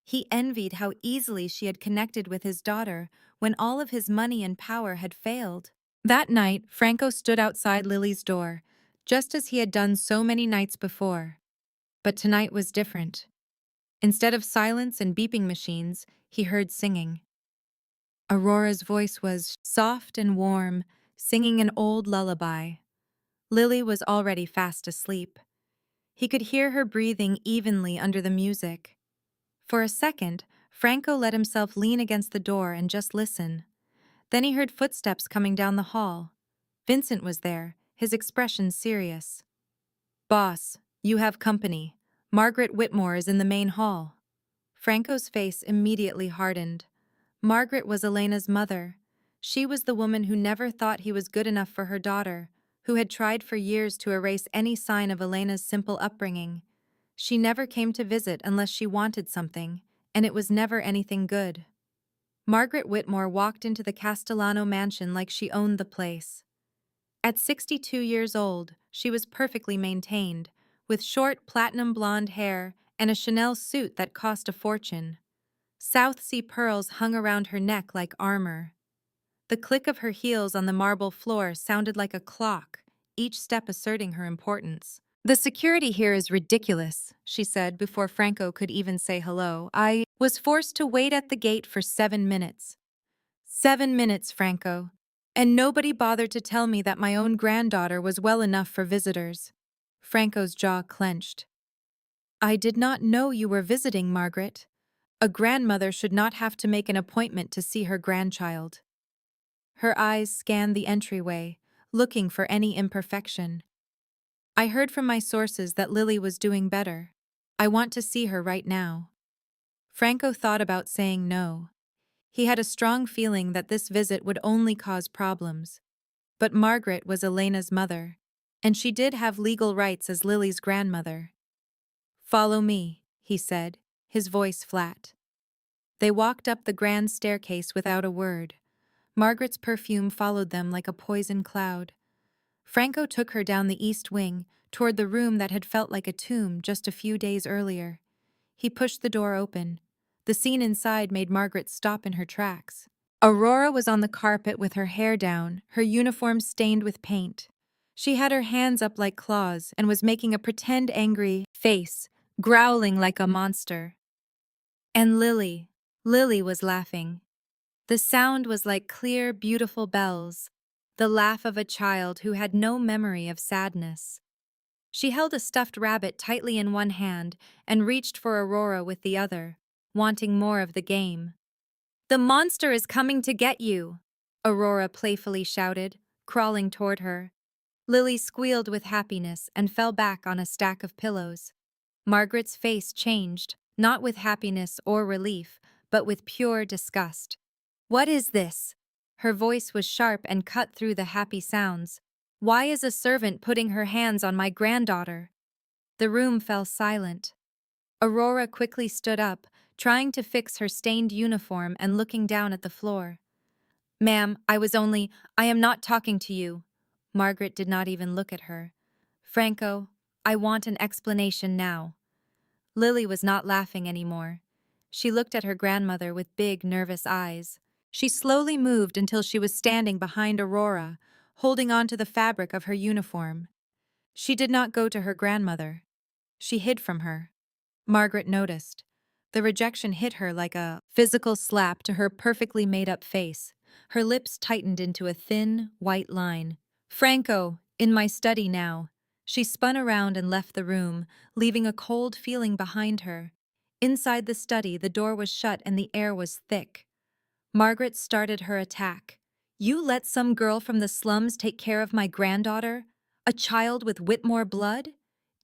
He envied how easily she had connected with his daughter when all of his money and power had failed. That night, Franco stood outside Lily's door, just as he had done so many nights before. But tonight was different. Instead of silence and beeping machines, he heard singing. Aurora's voice was soft and warm, singing an old lullaby. Lily was already fast asleep. He could hear her breathing evenly under the music. For a second, Franco let himself lean against the door and just listen. Then he heard footsteps coming down the hall. Vincent was there, his expression serious. "Boss, you have company. Margaret Whitmore is in the main hall." Franco's face immediately hardened. Margaret was Elena's mother. She was the woman who never thought he was good enough for her daughter, who had tried for years to erase any sign of Elena's simple upbringing. She never came to visit unless she wanted something, and it was never anything good. Margaret Whitmore walked into the Castellano mansion like she owned the place. At 62 years old, she was perfectly maintained, with short platinum blonde hair and a Chanel suit that cost a fortune. South Sea pearls hung around her neck like armor. The click of her heels on the marble floor sounded like a clock, each step asserting her importance. "The security here is ridiculous," she said before Franco could even say hello. "I was forced to wait at the gate for 7 minutes. 7 minutes, Franco. And nobody bothered to tell me that my own granddaughter was well enough for visitors." Franco's jaw clenched. "I did not know you were visiting, Margaret. A grandmother should not have to make an appointment to see her grandchild." Her eyes scanned the entryway, looking for any imperfection. "I heard from my sources that Lily was doing better. I want to see her right now." Franco thought about saying no. He had a strong feeling that this visit would only cause problems. But Margaret was Elena's mother, and she did have legal rights as Lily's grandmother. "Follow me," he said, his voice flat. They walked up the grand staircase without a word. Margaret's perfume followed them like a poison cloud. Franco took her down the east wing, toward the room that had felt like a tomb just a few days earlier. He pushed the door open. The scene inside made Margaret stop in her tracks. Aurora was on the carpet with her hair down, her uniform stained with paint. She had her hands up like claws and was making a pretend angry face, growling like a monster. And Lily was laughing. The sound was like clear, beautiful bells, the laugh of a child who had no memory of sadness. She held a stuffed rabbit tightly in one hand and reached for Aurora with the other, wanting more of the game. "The monster is coming to get you," Aurora playfully shouted, crawling toward her. Lily squealed with happiness and fell back on a stack of pillows. Margaret's face changed, not with happiness or relief, but with pure disgust. "What is this?" Her voice was sharp and cut through the happy sounds. "Why is a servant putting her hands on my granddaughter?" The room fell silent. Aurora quickly stood up, trying to fix her stained uniform and looking down at the floor. "Ma'am, I am not talking to you." Margaret did not even look at her. "Franco, I want an explanation now." Lily was not laughing anymore. She looked at her grandmother with big, nervous eyes. She slowly moved until she was standing behind Aurora, holding onto the fabric of her uniform. She did not go to her grandmother. She hid from her. Margaret noticed. The rejection hit her like a physical slap to her perfectly made-up face. Her lips tightened into a thin, white line. "Franco, in my study now." She spun around and left the room, leaving a cold feeling behind her. Inside the study, the door was shut and the air was thick. Margaret started her attack. "You let some girl from the slums take care of my granddaughter? A child with Whitmore blood?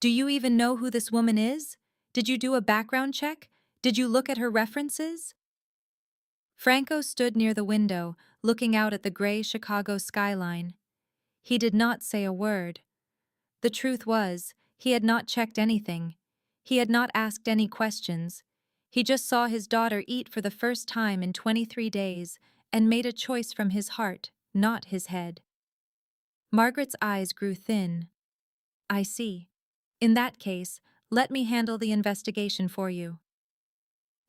Do you even know who this woman is? Did you do a background check? Did you look at her references?" Franco stood near the window, looking out at the gray Chicago skyline. He did not say a word. The truth was, he had not checked anything. He had not asked any questions. He just saw his daughter eat for the first time in 23 days and made a choice from his heart, not his head. Margaret's eyes grew thin. "I see. In that case, let me handle the investigation for you."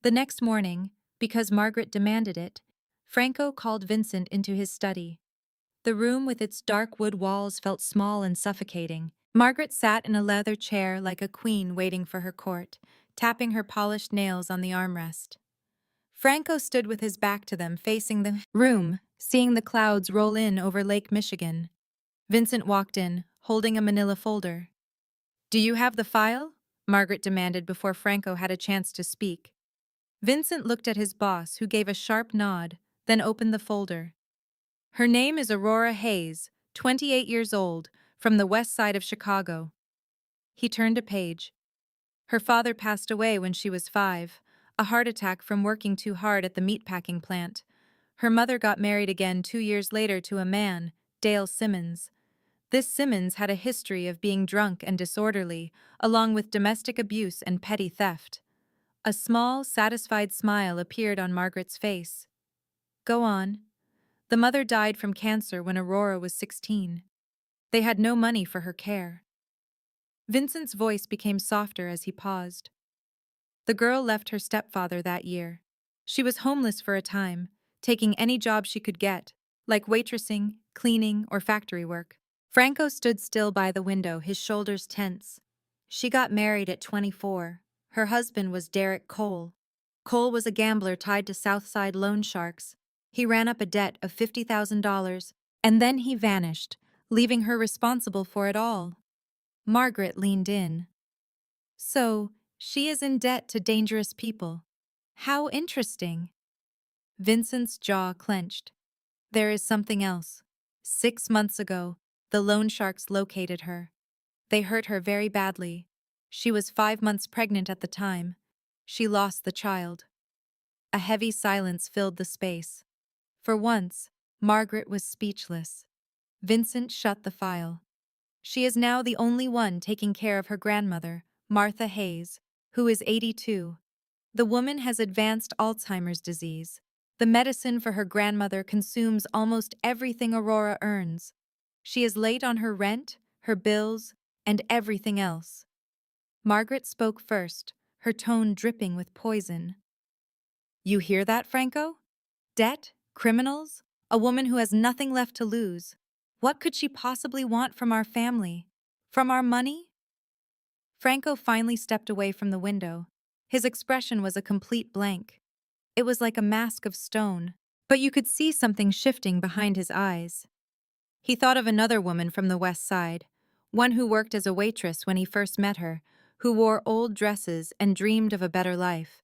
The next morning, because Margaret demanded it, Franco called Vincent into his study. The room with its dark wood walls felt small and suffocating. Margaret sat in a leather chair like a queen waiting for her court, tapping her polished nails on the armrest. Franco stood with his back to them, facing the room, seeing the clouds roll in over Lake Michigan. Vincent walked in, holding a manila folder. "Do you have the file?" Margaret demanded before Franco had a chance to speak. Vincent looked at his boss, who gave a sharp nod, then opened the folder. "Her name is Aurora Hayes, 28 years old, from the west side of Chicago." He turned a page. "Her father passed away when she was 5, a heart attack from working too hard at the meatpacking plant. Her mother got married again 2 years later to a man, Dale Simmons. This Simmons had a history of being drunk and disorderly, along with domestic abuse and petty theft." A small, satisfied smile appeared on Margaret's face. "Go on." "The mother died from cancer when Aurora was 16. They had no money for her care." Vincent's voice became softer as he paused. "The girl left her stepfather that year. She was homeless for a time, taking any job she could get. like waitressing, cleaning, or factory work. Franco stood still by the window, his shoulders tense. She got married at 24. Her husband was Derek Cole. Cole was a gambler tied to Southside loan sharks. He ran up a debt of $50,000, and then he vanished, leaving her responsible for it all. Margaret leaned in. So, she is in debt to dangerous people. How interesting. Vincent's jaw clenched. There is something else. 6 months ago, the loan sharks located her. They hurt her very badly. She was 5 months pregnant at the time. She lost the child. A heavy silence filled the space. For once, Margaret was speechless. Vincent shut the file. She is now the only one taking care of her grandmother, Martha Hayes, who is 82. The woman has advanced Alzheimer's disease. The medicine for her grandmother consumes almost everything Aurora earns. She is late on her rent, her bills, and everything else. Margaret spoke first, her tone dripping with poison. You hear that, Franco? Debt? Criminals? A woman who has nothing left to lose. What could she possibly want from our family? From our money? Franco finally stepped away from the window. His expression was a complete blank. It was like a mask of stone, but you could see something shifting behind his eyes. He thought of another woman from the West Side, one who worked as a waitress when he first met her, who wore old dresses and dreamed of a better life.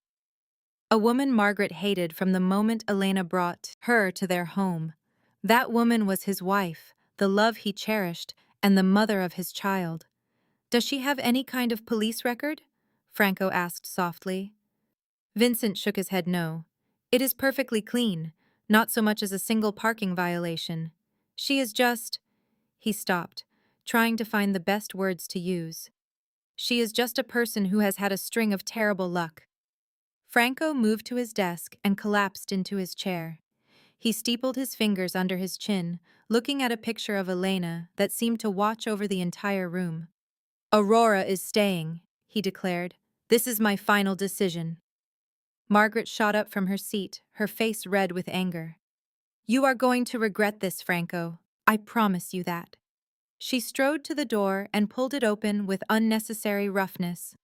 A woman Margaret hated from the moment Elena brought her to their home. That woman was his wife, the love he cherished, and the mother of his child. Does she have any kind of police record? Franco asked softly. Vincent shook his head no. It is perfectly clean, not so much as a single parking violation. She is just... He stopped, trying to find the best words to use. She is just a person who has had a string of terrible luck. Franco moved to his desk and collapsed into his chair. He steepled his fingers under his chin, looking at a picture of Elena that seemed to watch over the entire room. Aurora is staying, he declared. This is my final decision. Margaret shot up from her seat, her face red with anger. You are going to regret this, Franco. I promise you that. She strode to the door and pulled it open with unnecessary roughness.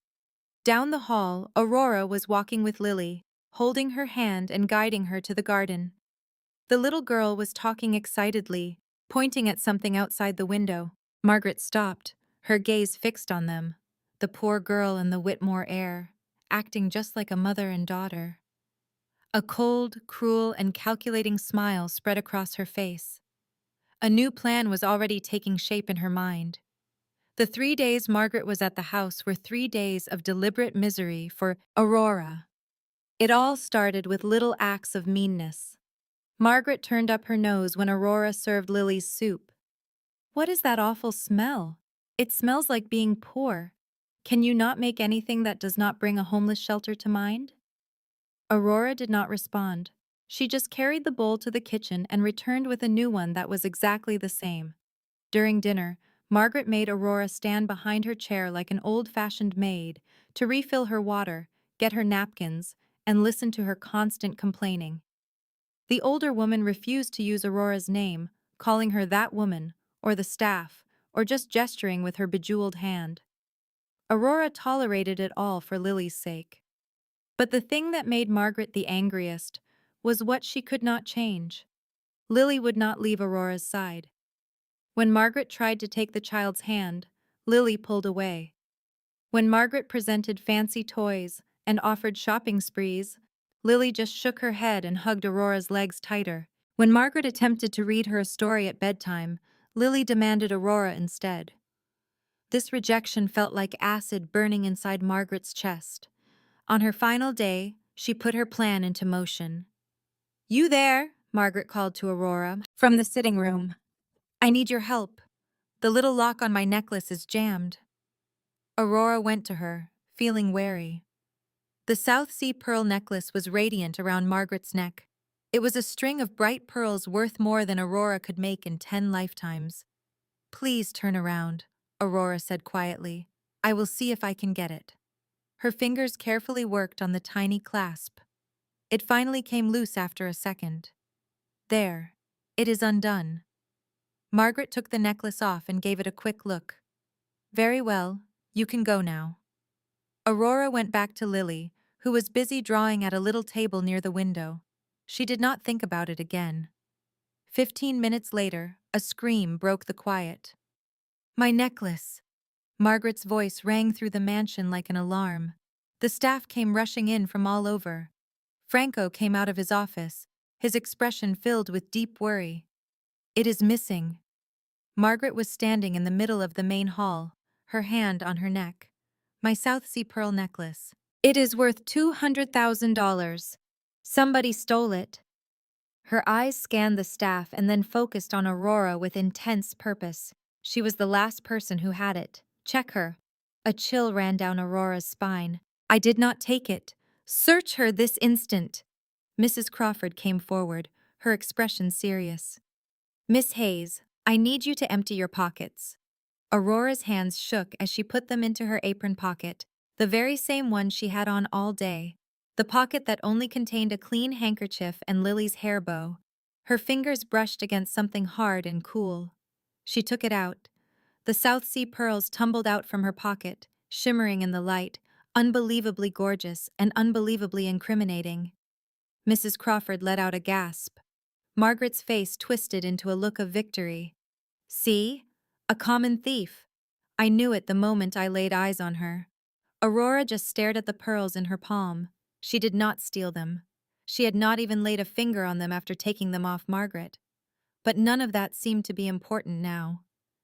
Down the hall, Aurora was walking with Lily, holding her hand and guiding her to the garden. The little girl was talking excitedly, pointing at something outside the window. Margaret stopped, her gaze fixed on them. The poor girl in the Whitmore air, acting just like a mother and daughter. A cold, cruel, and calculating smile spread across her face. A new plan was already taking shape in her mind. The 3 days Margaret was at the house were 3 days of deliberate misery for Aurora. It all started with little acts of meanness. Margaret turned up her nose when Aurora served Lily's soup. What is that awful smell? It smells like being poor. Can you not make anything that does not bring a homeless shelter to mind? Aurora did not respond. She just carried the bowl to the kitchen and returned with a new one that was exactly the same. During dinner, Margaret made Aurora stand behind her chair like an old-fashioned maid to refill her water, get her napkins, and listen to her constant complaining. The older woman refused to use Aurora's name, calling her that woman, or the staff, or just gesturing with her bejeweled hand. Aurora tolerated it all for Lily's sake. But the thing that made Margaret the angriest was what she could not change. Lily would not leave Aurora's side. When Margaret tried to take the child's hand, Lily pulled away. When Margaret presented fancy toys and offered shopping sprees, Lily just shook her head and hugged Aurora's legs tighter. When Margaret attempted to read her a story at bedtime, Lily demanded Aurora instead. This rejection felt like acid burning inside Margaret's chest. On her final day, she put her plan into motion. You there, Margaret called to Aurora from the sitting room. I need your help. The little lock on my necklace is jammed. Aurora went to her, feeling wary. The South Sea pearl necklace was radiant around Margaret's neck. It was a string of bright pearls worth more than Aurora could make in 10 lifetimes. Please turn around, Aurora said quietly. I will see if I can get it. Her fingers carefully worked on the tiny clasp. It finally came loose after a second. There. It is undone. Margaret took the necklace off and gave it a quick look. Very well, you can go now. Aurora went back to Lily, who was busy drawing at a little table near the window. She did not think about it again. 15 minutes later, a scream broke the quiet. My necklace! Margaret's voice rang through the mansion like an alarm. The staff came rushing in from all over. Franco came out of his office, his expression filled with deep worry. It is missing. Margaret was standing in the middle of the main hall, her hand on her neck. My South Sea pearl necklace. It is worth $200,000. Somebody stole it. Her eyes scanned the staff and then focused on Aurora with intense purpose. She was the last person who had it. Check her. A chill ran down Aurora's spine. I did not take it. Search her this instant. Mrs. Crawford came forward, her expression serious. Miss Hayes, I need you to empty your pockets. Aurora's hands shook as she put them into her apron pocket, the very same one she had on all day. The pocket that only contained a clean handkerchief and Lily's hair bow. Her fingers brushed against something hard and cool. She took it out. The South Sea pearls tumbled out from her pocket, shimmering in the light, unbelievably gorgeous and unbelievably incriminating. Mrs. Crawford let out a gasp. Margaret's face twisted into a look of victory. See? A common thief. I knew it the moment I laid eyes on her. Aurora just stared at the pearls in her palm. She did not steal them. She had not even laid a finger on them after taking them off Margaret. But none of that seemed to be important now.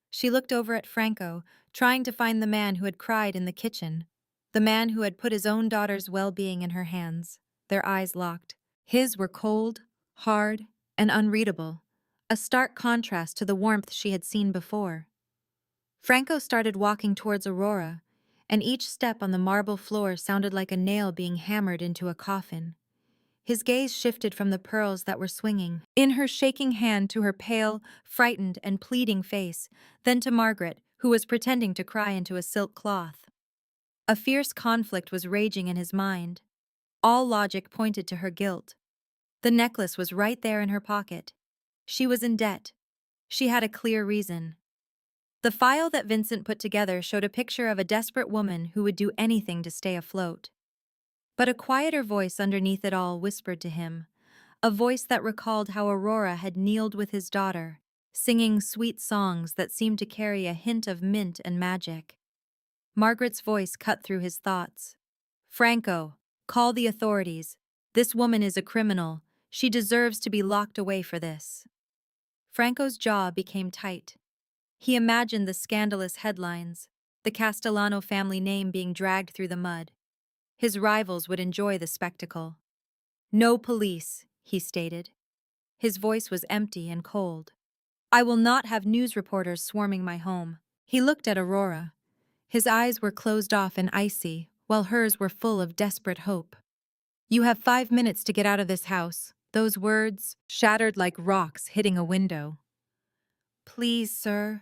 She looked over at Franco, trying to find the man who had cried in the kitchen. The man who had put his own daughter's well-being in her hands. Their eyes locked. His were cold, hard, and unreadable, a stark contrast to the warmth she had seen before. Franco started walking towards Aurora, and each step on the marble floor sounded like a nail being hammered into a coffin. His gaze shifted from the pearls that were swinging in her shaking hand to her pale, frightened, and pleading face, then to Margaret, who was pretending to cry into a silk cloth. A fierce conflict was raging in his mind. All logic pointed to her guilt. The necklace was right there in her pocket. She was in debt. She had a clear reason. The file that Vincent put together showed a picture of a desperate woman who would do anything to stay afloat. But a quieter voice underneath it all whispered to him, a voice that recalled how Aurora had kneeled with his daughter, singing sweet songs that seemed to carry a hint of mint and magic. Margaret's voice cut through his thoughts. Franco, call the authorities. This woman is a criminal. She deserves to be locked away for this. Franco's jaw became tight. He imagined the scandalous headlines, the Castellano family name being dragged through the mud. His rivals would enjoy the spectacle. No police, he stated. His voice was empty and cold. I will not have news reporters swarming my home. He looked at Aurora. His eyes were closed off and icy, while hers were full of desperate hope. You have 5 minutes to get out of this house. Those words shattered like rocks hitting a window. Please, sir,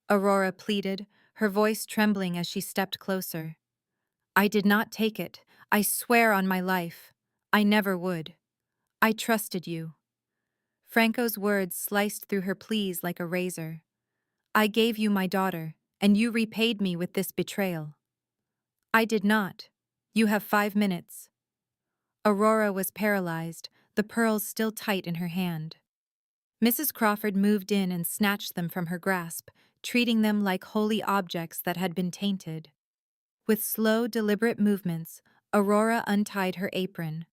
Aurora pleaded, her voice trembling as she stepped closer. I did not take it. I swear on my life. I never would. I trusted you. Franco's words sliced through her pleas like a razor. I gave you my daughter, and you repaid me with this betrayal. I did not. You have 5 minutes. Aurora was paralyzed, the pearls still tight in her hand. Mrs. Crawford moved in and snatched them from her grasp, treating them like holy objects that had been tainted. With slow, deliberate movements, Aurora untied her apron.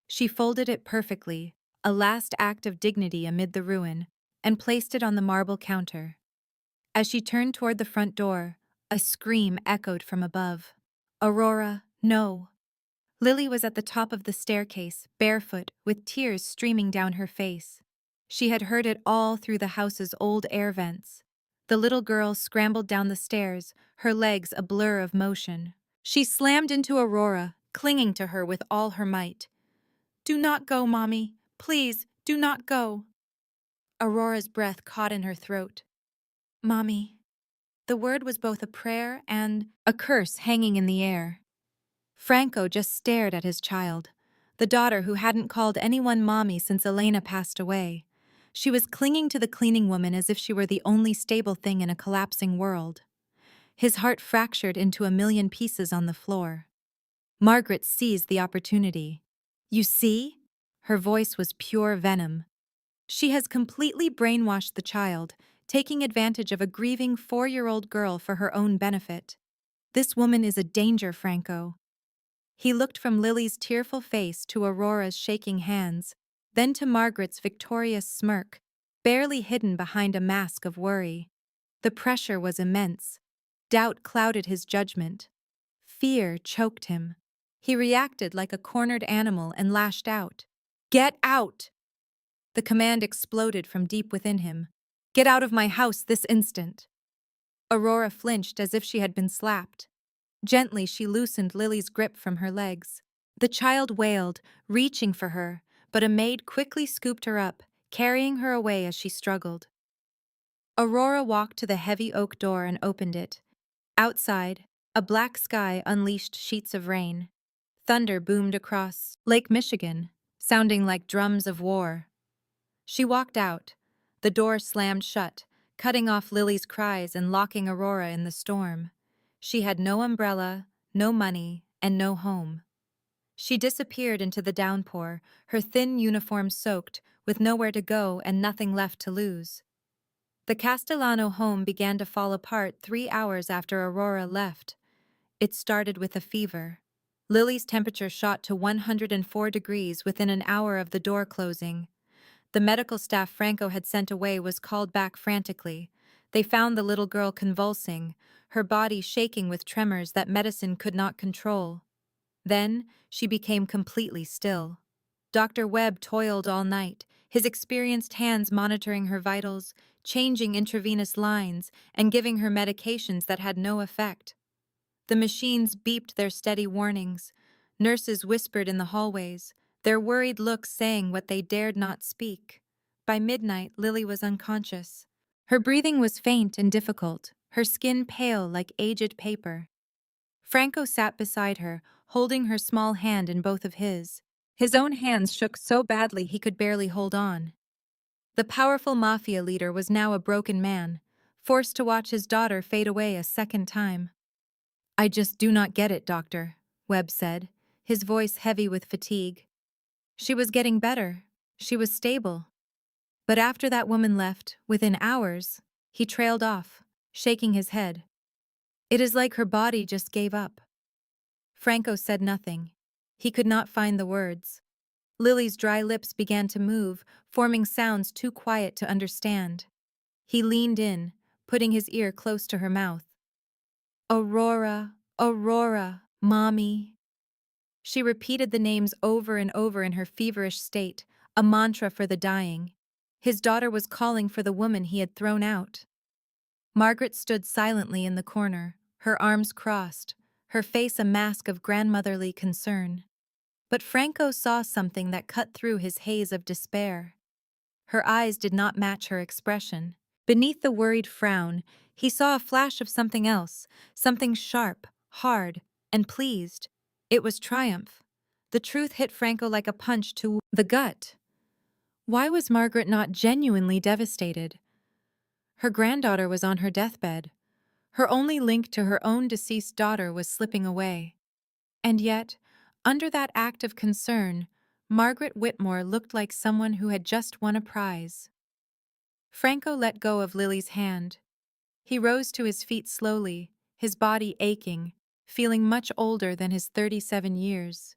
She folded it perfectly, a last act of dignity amid the ruin, and placed it on the marble counter. As she turned toward the front door, a scream echoed from above. Aurora, no. Lily was at the top of the staircase, barefoot, with tears streaming down her face. She had heard it all through the house's old air vents. The little girl scrambled down the stairs, her legs a blur of motion. She slammed into Aurora, clinging to her with all her might. Do not go, Mommy. Please, do not go. Aurora's breath caught in her throat. Mommy. The word was both a prayer and a curse hanging in the air. Franco just stared at his child, the daughter who hadn't called anyone Mommy since Elena passed away. She was clinging to the cleaning woman as if she were the only stable thing in a collapsing world. His heart fractured into a million pieces on the floor. Margaret seized the opportunity. "You see?" Her voice was pure venom. "She has completely brainwashed the child, taking advantage of a grieving 4-year-old girl for her own benefit. This woman is a danger, Franco." He looked from Lily's tearful face to Aurora's shaking hands, then to Margaret's victorious smirk, barely hidden behind a mask of worry. The pressure was immense. Doubt clouded his judgment. Fear choked him. He reacted like a cornered animal and lashed out. "Get out!" The command exploded from deep within him. "Get out of my house this instant!" Aurora flinched as if she had been slapped. Gently, she loosened Lily's grip from her legs. The child wailed, reaching for her, but a maid quickly scooped her up, carrying her away as she struggled. Aurora walked to the heavy oak door and opened it. Outside, a black sky unleashed sheets of rain. Thunder boomed across Lake Michigan, sounding like drums of war. She walked out. The door slammed shut, cutting off Lily's cries and locking Aurora in the storm. She had no umbrella, no money, and no home. She disappeared into the downpour, her thin uniform soaked, with nowhere to go and nothing left to lose. The Castellano home began to fall apart 3 hours after Aurora left. It started with a fever. Lily's temperature shot to 104 degrees within an hour of the door closing. The medical staff Franco had sent away was called back frantically. They found the little girl convulsing, her body shaking with tremors that medicine could not control. Then she became completely still. Dr. Webb toiled all night, his experienced hands monitoring her vitals, changing intravenous lines, and giving her medications that had no effect. The machines beeped their steady warnings. Nurses whispered in the hallways, their worried looks saying what they dared not speak. By midnight, Lily was unconscious. Her breathing was faint and difficult, her skin pale like aged paper. Franco sat beside her, holding her small hand in both of his. His own hands shook so badly he could barely hold on. The powerful mafia leader was now a broken man, forced to watch his daughter fade away a second time. "I just do not get it, Doctor," Webb said, his voice heavy with fatigue. "She was getting better. She was stable. But after that woman left, within hours, he trailed off, shaking his head. It is like her body just gave up." Franco said nothing. He could not find the words. Lily's dry lips began to move, forming sounds too quiet to understand. He leaned in, putting his ear close to her mouth. "Aurora, Aurora, Mommy." She repeated the names over and over in her feverish state, a mantra for the dying. His daughter was calling for the woman he had thrown out. Margaret stood silently in the corner, her arms crossed, her face a mask of grandmotherly concern. But Franco saw something that cut through his haze of despair. Her eyes did not match her expression. Beneath the worried frown, he saw a flash of something else, something sharp, hard, and pleased. It was triumph. The truth hit Franco like a punch to the gut. Why was Margaret not genuinely devastated? Her granddaughter was on her deathbed. Her only link to her own deceased daughter was slipping away. And yet, under that act of concern, Margaret Whitmore looked like someone who had just won a prize. Franco let go of Lily's hand. He rose to his feet slowly, his body aching, feeling much older than his 37 years.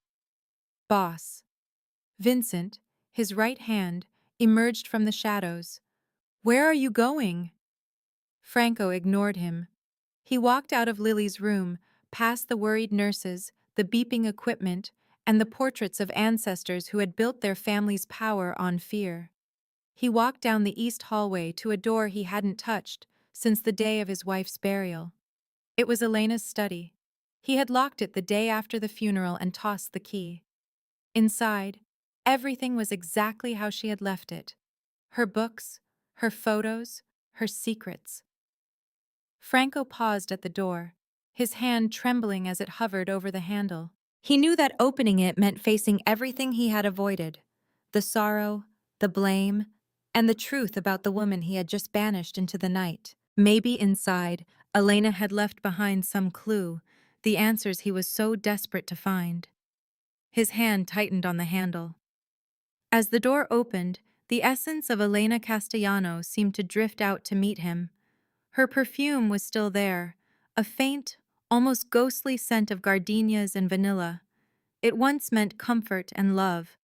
"Boss." Vincent, his right hand, emerged from the shadows. "Where are you going?" Franco ignored him. He walked out of Lily's room, past the worried nurses, the beeping equipment, and the portraits of ancestors who had built their family's power on fear. He walked down the east hallway to a door he hadn't touched since the day of his wife's burial. It was Elena's study. He had locked it the day after the funeral and tossed the key. Inside, everything was exactly how she had left it. Her books, her photos, her secrets. Franco paused at the door, his hand trembling as it hovered over the handle. He knew that opening it meant facing everything he had avoided: the sorrow, the blame, and the truth about the woman he had just banished into the night. Maybe inside, Elena had left behind some clue, the answers he was so desperate to find. His hand tightened on the handle. As the door opened, the essence of Elena Castellano seemed to drift out to meet him. Her perfume was still there, a faint, almost ghostly scent of gardenias and vanilla. It once meant comfort and love.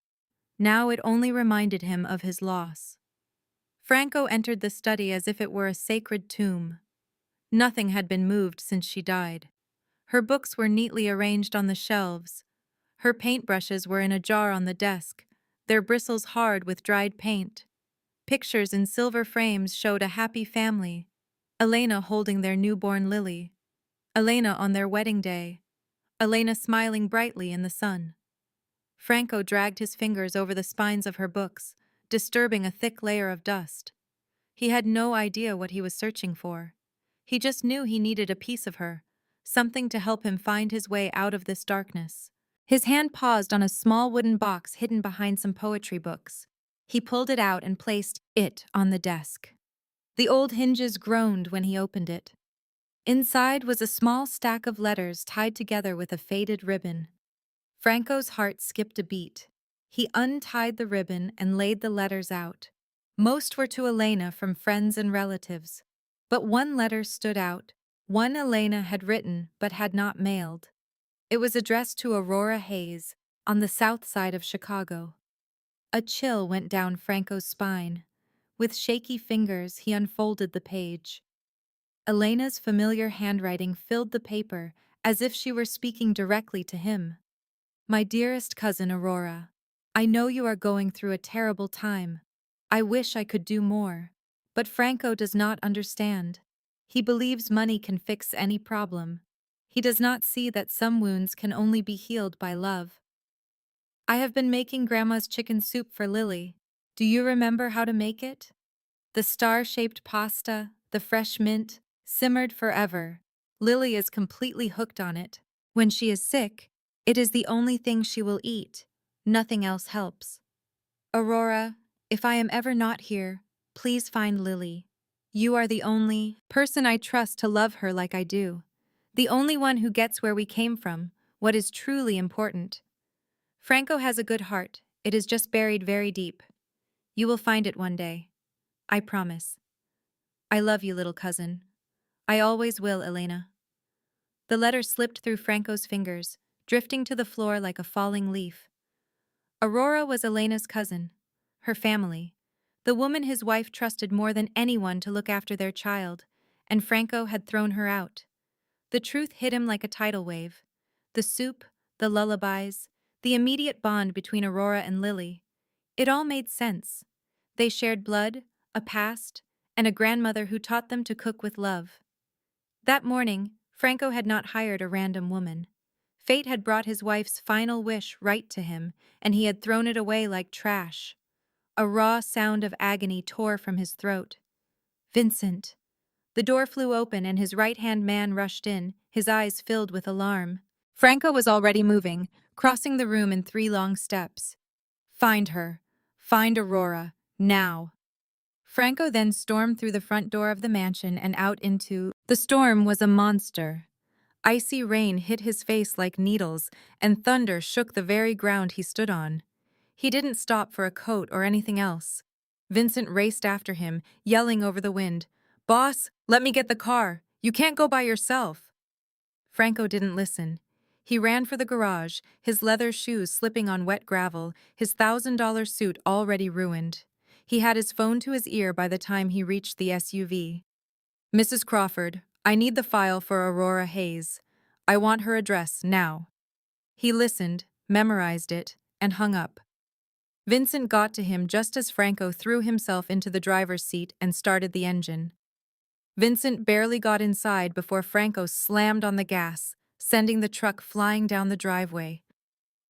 Now it only reminded him of his loss. Franco entered the study as if it were a sacred tomb. Nothing had been moved since she died. Her books were neatly arranged on the shelves. Her paintbrushes were in a jar on the desk, their bristles hard with dried paint. Pictures in silver frames showed a happy family, Elena holding their newborn Lily, Elena on their wedding day, Elena smiling brightly in the sun. Franco dragged his fingers over the spines of her books, disturbing a thick layer of dust. He had no idea what he was searching for. He just knew he needed a piece of her, something to help him find his way out of this darkness. His hand paused on a small wooden box hidden behind some poetry books. He pulled it out and placed it on the desk. The old hinges groaned when he opened it. Inside was a small stack of letters tied together with a faded ribbon. Franco's heart skipped a beat. He untied the ribbon and laid the letters out. Most were to Elena from friends and relatives. But one letter stood out, one Elena had written but had not mailed. It was addressed to Aurora Hayes, on the south side of Chicago. A chill went down Franco's spine. With shaky fingers, he unfolded the page. Elena's familiar handwriting filled the paper as if she were speaking directly to him. My dearest cousin Aurora, I know you are going through a terrible time. I wish I could do more. But Franco does not understand. He believes money can fix any problem. He does not see that some wounds can only be healed by love. I have been making Grandma's chicken soup for Lily. Do you remember how to make it? The star-shaped pasta, the fresh mint, simmered forever. Lily is completely hooked on it. When she is sick, it is the only thing she will eat. Nothing else helps. Aurora, if I am ever not here, please find Lily. You are the only person I trust to love her like I do. The only one who gets where we came from, what is truly important. Franco has a good heart. It is just buried very deep. You will find it one day. I promise. I love you, little cousin. I always will, Elena. The letter slipped through Franco's fingers, drifting to the floor like a falling leaf. Aurora was Elena's cousin, her family, the woman his wife trusted more than anyone to look after their child, and Franco had thrown her out. The truth hit him like a tidal wave. The soup, the lullabies, the immediate bond between Aurora and Lily. It all made sense. They shared blood, a past, and a grandmother who taught them to cook with love. That morning, Franco had not hired a random woman. Fate had brought his wife's final wish right to him, and he had thrown it away like trash. A raw sound of agony tore from his throat. Vincent. The door flew open and his right-hand man rushed in, his eyes filled with alarm. Franco was already moving, crossing the room in 3 long steps. Find her. Find Aurora. Now. Franco then stormed through the front door of the mansion and out into... The storm was a monster. Icy rain hit his face like needles, and thunder shook the very ground he stood on. He didn't stop for a coat or anything else. Vincent raced after him, yelling over the wind, "Boss, let me get the car. You can't go by yourself." Franco didn't listen. He ran for the garage, his leather shoes slipping on wet gravel, his $1,000 suit already ruined. He had his phone to his ear by the time he reached the SUV. "Mrs. Crawford, I need the file for Aurora Hayes. I want her address now." He listened, memorized it, and hung up. Vincent got to him just as Franco threw himself into the driver's seat and started the engine. Vincent barely got inside before Franco slammed on the gas, sending the truck flying down the driveway.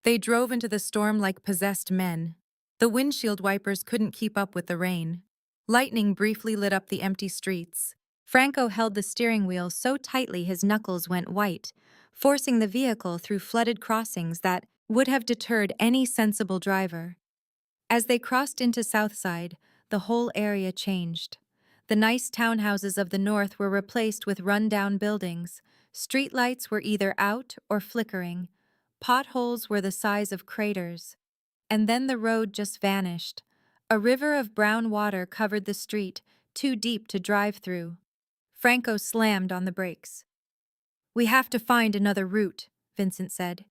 They drove into the storm like possessed men. The windshield wipers couldn't keep up with the rain. Lightning briefly lit up the empty streets. Franco held the steering wheel so tightly his knuckles went white, forcing the vehicle through flooded crossings that would have deterred any sensible driver. As they crossed into Southside, the whole area changed. The nice townhouses of the north were replaced with run-down buildings. Streetlights were either out or flickering. Potholes were the size of craters. And then the road just vanished. A river of brown water covered the street, too deep to drive through. Franco slammed on the brakes. "We have to find another route," Vincent said.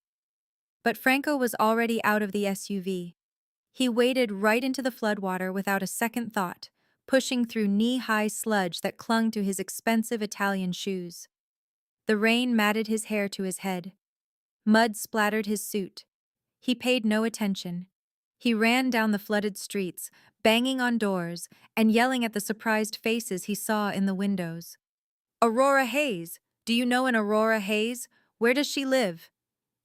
But Franco was already out of the SUV. He waded right into the floodwater without a second thought, pushing through knee-high sludge that clung to his expensive Italian shoes. The rain matted his hair to his head. Mud splattered his suit. He paid no attention. He ran down the flooded streets, banging on doors and yelling at the surprised faces he saw in the windows. "Aurora Hayes! Do you know an Aurora Hayes? Where does she live?"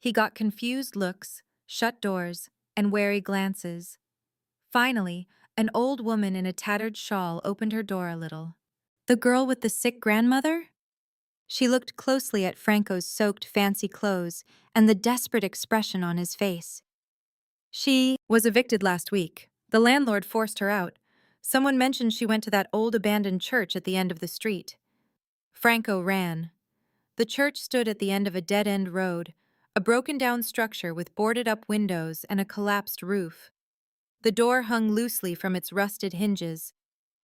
He got confused looks, shut doors, and wary glances. Finally, an old woman in a tattered shawl opened her door a little. "The girl with the sick grandmother?" She looked closely at Franco's soaked fancy clothes and the desperate expression on his face. "She was evicted last week. The landlord forced her out. Someone mentioned she went to that old abandoned church at the end of the street." Franco ran. The church stood at the end of a dead-end road, a broken-down structure with boarded-up windows and a collapsed roof. The door hung loosely from its rusted hinges.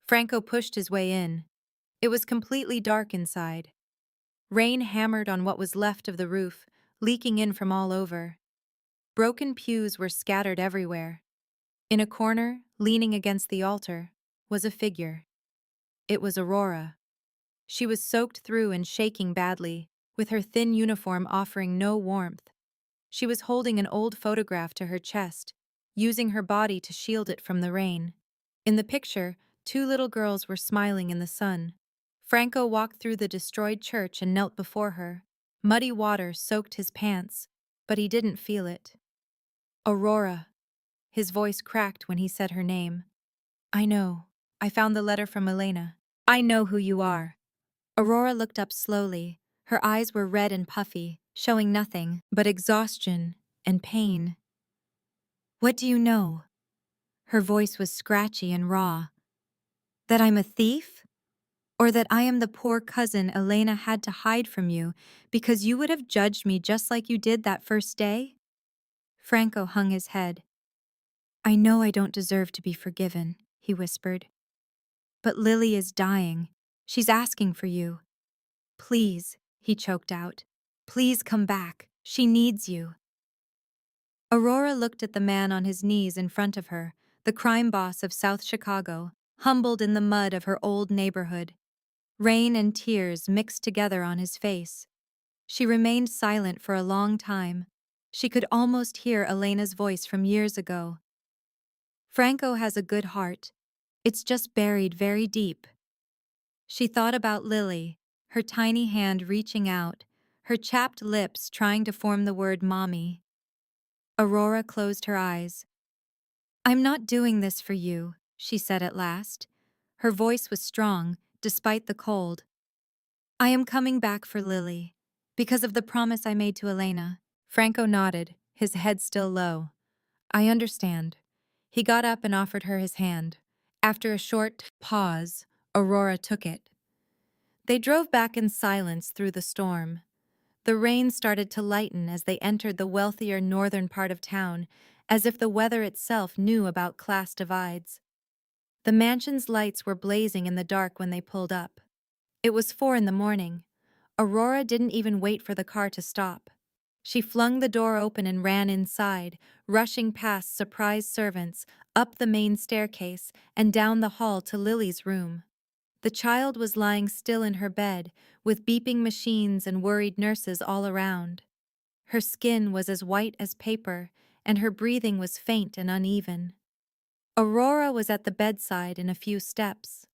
Franco pushed his way in. It was completely dark inside. Rain hammered on what was left of the roof, leaking in from all over. Broken pews were scattered everywhere. In a corner, leaning against the altar, was a figure. It was Aurora. She was soaked through and shaking badly, with her thin uniform offering no warmth. She was holding an old photograph to her chest, using her body to shield it from the rain. In the picture, two little girls were smiling in the sun. Franco walked through the destroyed church and knelt before her. Muddy water soaked his pants, but he didn't feel it. "Aurora." His voice cracked when he said her name. "I know. I found the letter from Elena. I know who you are." Aurora looked up slowly. Her eyes were red and puffy, showing nothing but exhaustion and pain. "What do you know?" Her voice was scratchy and raw. "That I'm a thief? Or that I am the poor cousin Elena had to hide from you because you would have judged me just like you did that first day?" Franco hung his head. "I know I don't deserve to be forgiven," he whispered. "But Lily is dying. She's asking for you. Please," he choked out. "Please come back. She needs you." Aurora looked at the man on his knees in front of her, the crime boss of South Chicago, humbled in the mud of her old neighborhood. Rain and tears mixed together on his face. She remained silent for a long time. She could almost hear Elena's voice from years ago. "Franco has a good heart. It's just buried very deep." She thought about Lily, her tiny hand reaching out, her chapped lips trying to form the word mommy. Aurora closed her eyes. "I'm not doing this for you," she said at last. Her voice was strong, despite the cold. "I am coming back for Lily, because of the promise I made to Elena." Franco nodded, his head still low. "I understand." He got up and offered her his hand. After a short pause, Aurora took it. They drove back in silence through the storm. The rain started to lighten as they entered the wealthier northern part of town, as if the weather itself knew about class divides. The mansion's lights were blazing in the dark when they pulled up. It was 4 a.m. Aurora didn't even wait for the car to stop. She flung the door open and ran inside, rushing past surprised servants, up the main staircase, and down the hall to Lily's room. The child was lying still in her bed, with beeping machines and worried nurses all around. Her skin was as white as paper, and her breathing was faint and uneven. Aurora was at the bedside in a few steps.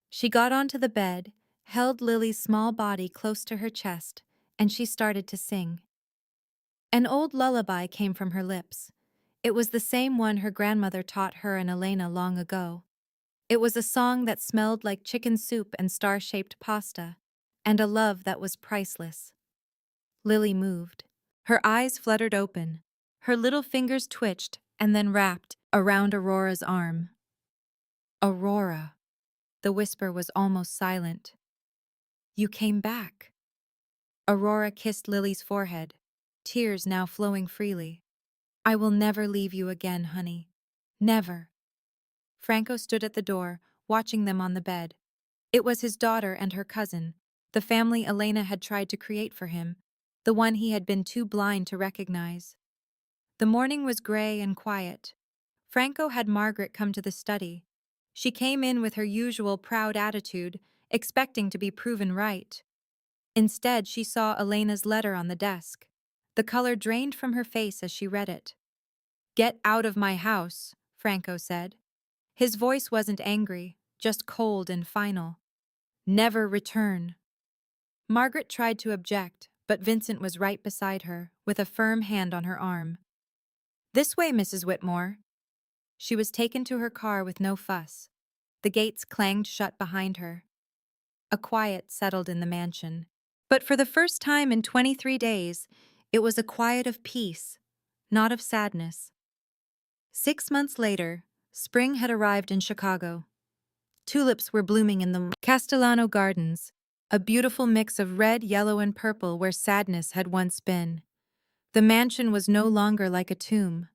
She got onto the bed, held Lily's small body close to her chest, and she started to sing. An old lullaby came from her lips. It was the same one her grandmother taught her and Elena long ago. It was a song that smelled like chicken soup and star-shaped pasta, and a love that was priceless. Lily moved. Her eyes fluttered open. Her little fingers twitched and then wrapped around Aurora's arm. Aurora. The whisper was almost silent. You came back. Aurora kissed Lily's forehead, tears now flowing freely. I will never leave you again, honey. Never. Franco stood at the door, watching them on the bed. It was his daughter and her cousin, the family Elena had tried to create for him, the one he had been too blind to recognize. The morning was gray and quiet. Franco had Margaret come to the study. She came in with her usual proud attitude, expecting to be proven right. Instead, she saw Elena's letter on the desk. The color drained from her face as she read it. Get out of my house, Franco said. His voice wasn't angry, just cold and final. Never return. Margaret tried to object, but Vincent was right beside her, with a firm hand on her arm. This way, Mrs. Whitmore. She was taken to her car with no fuss. The gates clanged shut behind her. A quiet settled in the mansion. But for the first time in 23 days, it was a quiet of peace, not of sadness. 6 months later, spring had arrived in Chicago. Tulips were blooming in the Castellano Gardens, a beautiful mix of red, yellow, and purple where sadness had once been. The mansion was no longer like a tomb.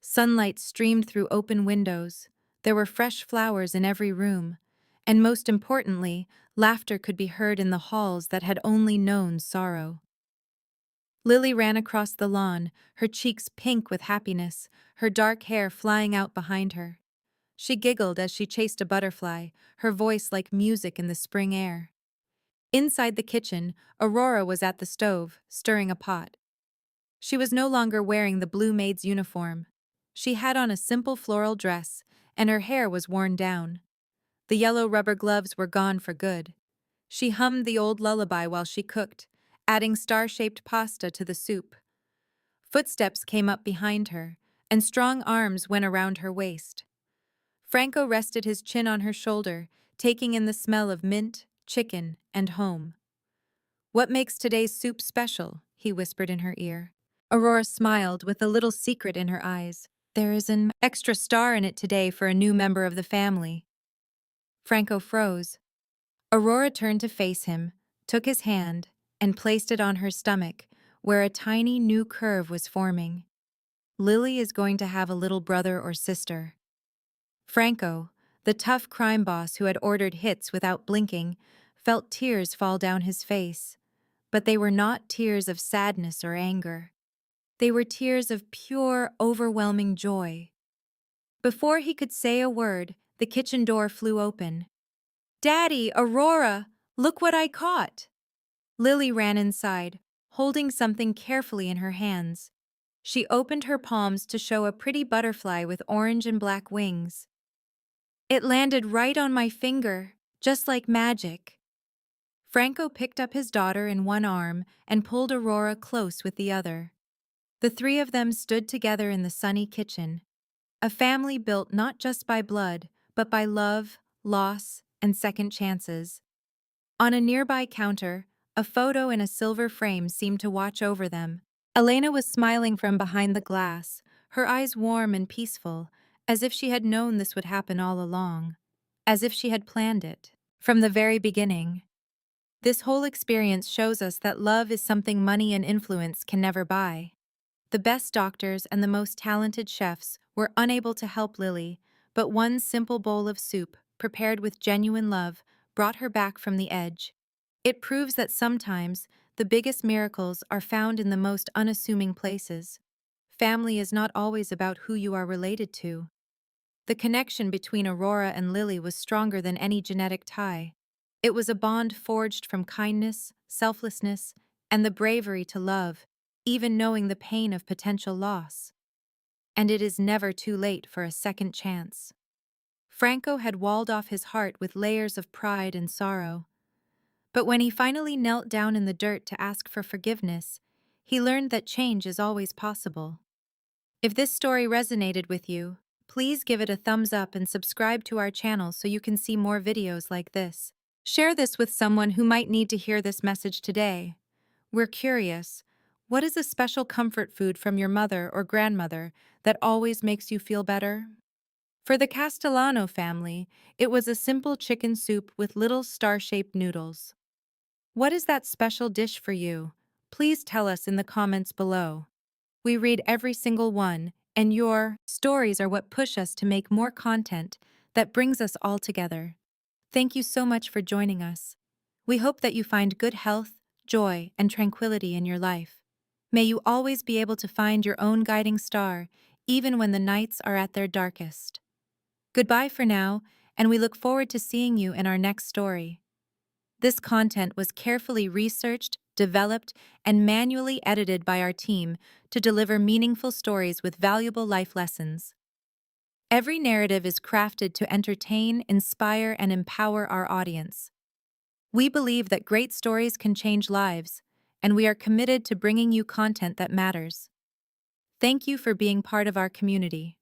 Sunlight streamed through open windows. There were fresh flowers in every room. And most importantly, laughter could be heard in the halls that had only known sorrow. Lily ran across the lawn, her cheeks pink with happiness, her dark hair flying out behind her. She giggled as she chased a butterfly, her voice like music in the spring air. Inside the kitchen, Aurora was at the stove, stirring a pot. She was no longer wearing the blue maid's uniform. She had on a simple floral dress, and her hair was worn down. The yellow rubber gloves were gone for good. She hummed the old lullaby while she cooked, adding star-shaped pasta to the soup. Footsteps came up behind her, and strong arms went around her waist. Franco rested his chin on her shoulder, taking in the smell of mint, chicken, and home. What makes today's soup special? He whispered in her ear. Aurora smiled with a little secret in her eyes. There is an extra star in it today for a new member of the family. Franco froze. Aurora turned to face him, took his hand, and placed it on her stomach, where a tiny new curve was forming. Lily is going to have a little brother or sister. Franco, the tough crime boss who had ordered hits without blinking, felt tears fall down his face. But they were not tears of sadness or anger. They were tears of pure, overwhelming joy. Before he could say a word, the kitchen door flew open. Daddy, Aurora, look what I caught! Lily ran inside, holding something carefully in her hands. She opened her palms to show a pretty butterfly with orange and black wings. It landed right on my finger, just like magic. Franco picked up his daughter in one arm and pulled Aurora close with the other. The three of them stood together in the sunny kitchen, a family built not just by blood, but by love, loss, and second chances. On a nearby counter, a photo in a silver frame seemed to watch over them. Elena was smiling from behind the glass, her eyes warm and peaceful, as if she had known this would happen all along, as if she had planned it from the very beginning. This whole experience shows us that love is something money and influence can never buy. The best doctors and the most talented chefs were unable to help Lily, but one simple bowl of soup, prepared with genuine love, brought her back from the edge. It proves that sometimes the biggest miracles are found in the most unassuming places. Family is not always about who you are related to. The connection between Aurora and Lily was stronger than any genetic tie. It was a bond forged from kindness, selflessness, and the bravery to love, even knowing the pain of potential loss. And it is never too late for a second chance. Franco had walled off his heart with layers of pride and sorrow. But when he finally knelt down in the dirt to ask for forgiveness, he learned that change is always possible. If this story resonated with you, please give it a thumbs up and subscribe to our channel so you can see more videos like this. Share this with someone who might need to hear this message today. We're curious. What is a special comfort food from your mother or grandmother that always makes you feel better? For the Castellano family, it was a simple chicken soup with little star-shaped noodles. What is that special dish for you? Please tell us in the comments below. We read every single one, and your stories are what push us to make more content that brings us all together. Thank you so much for joining us. We hope that you find good health, joy, and tranquility in your life. May you always be able to find your own guiding star, even when the nights are at their darkest. Goodbye for now, and we look forward to seeing you in our next story. This content was carefully researched, developed, and manually edited by our team to deliver meaningful stories with valuable life lessons. Every narrative is crafted to entertain, inspire, and empower our audience. We believe that great stories can change lives, and we are committed to bringing you content that matters. Thank you for being part of our community.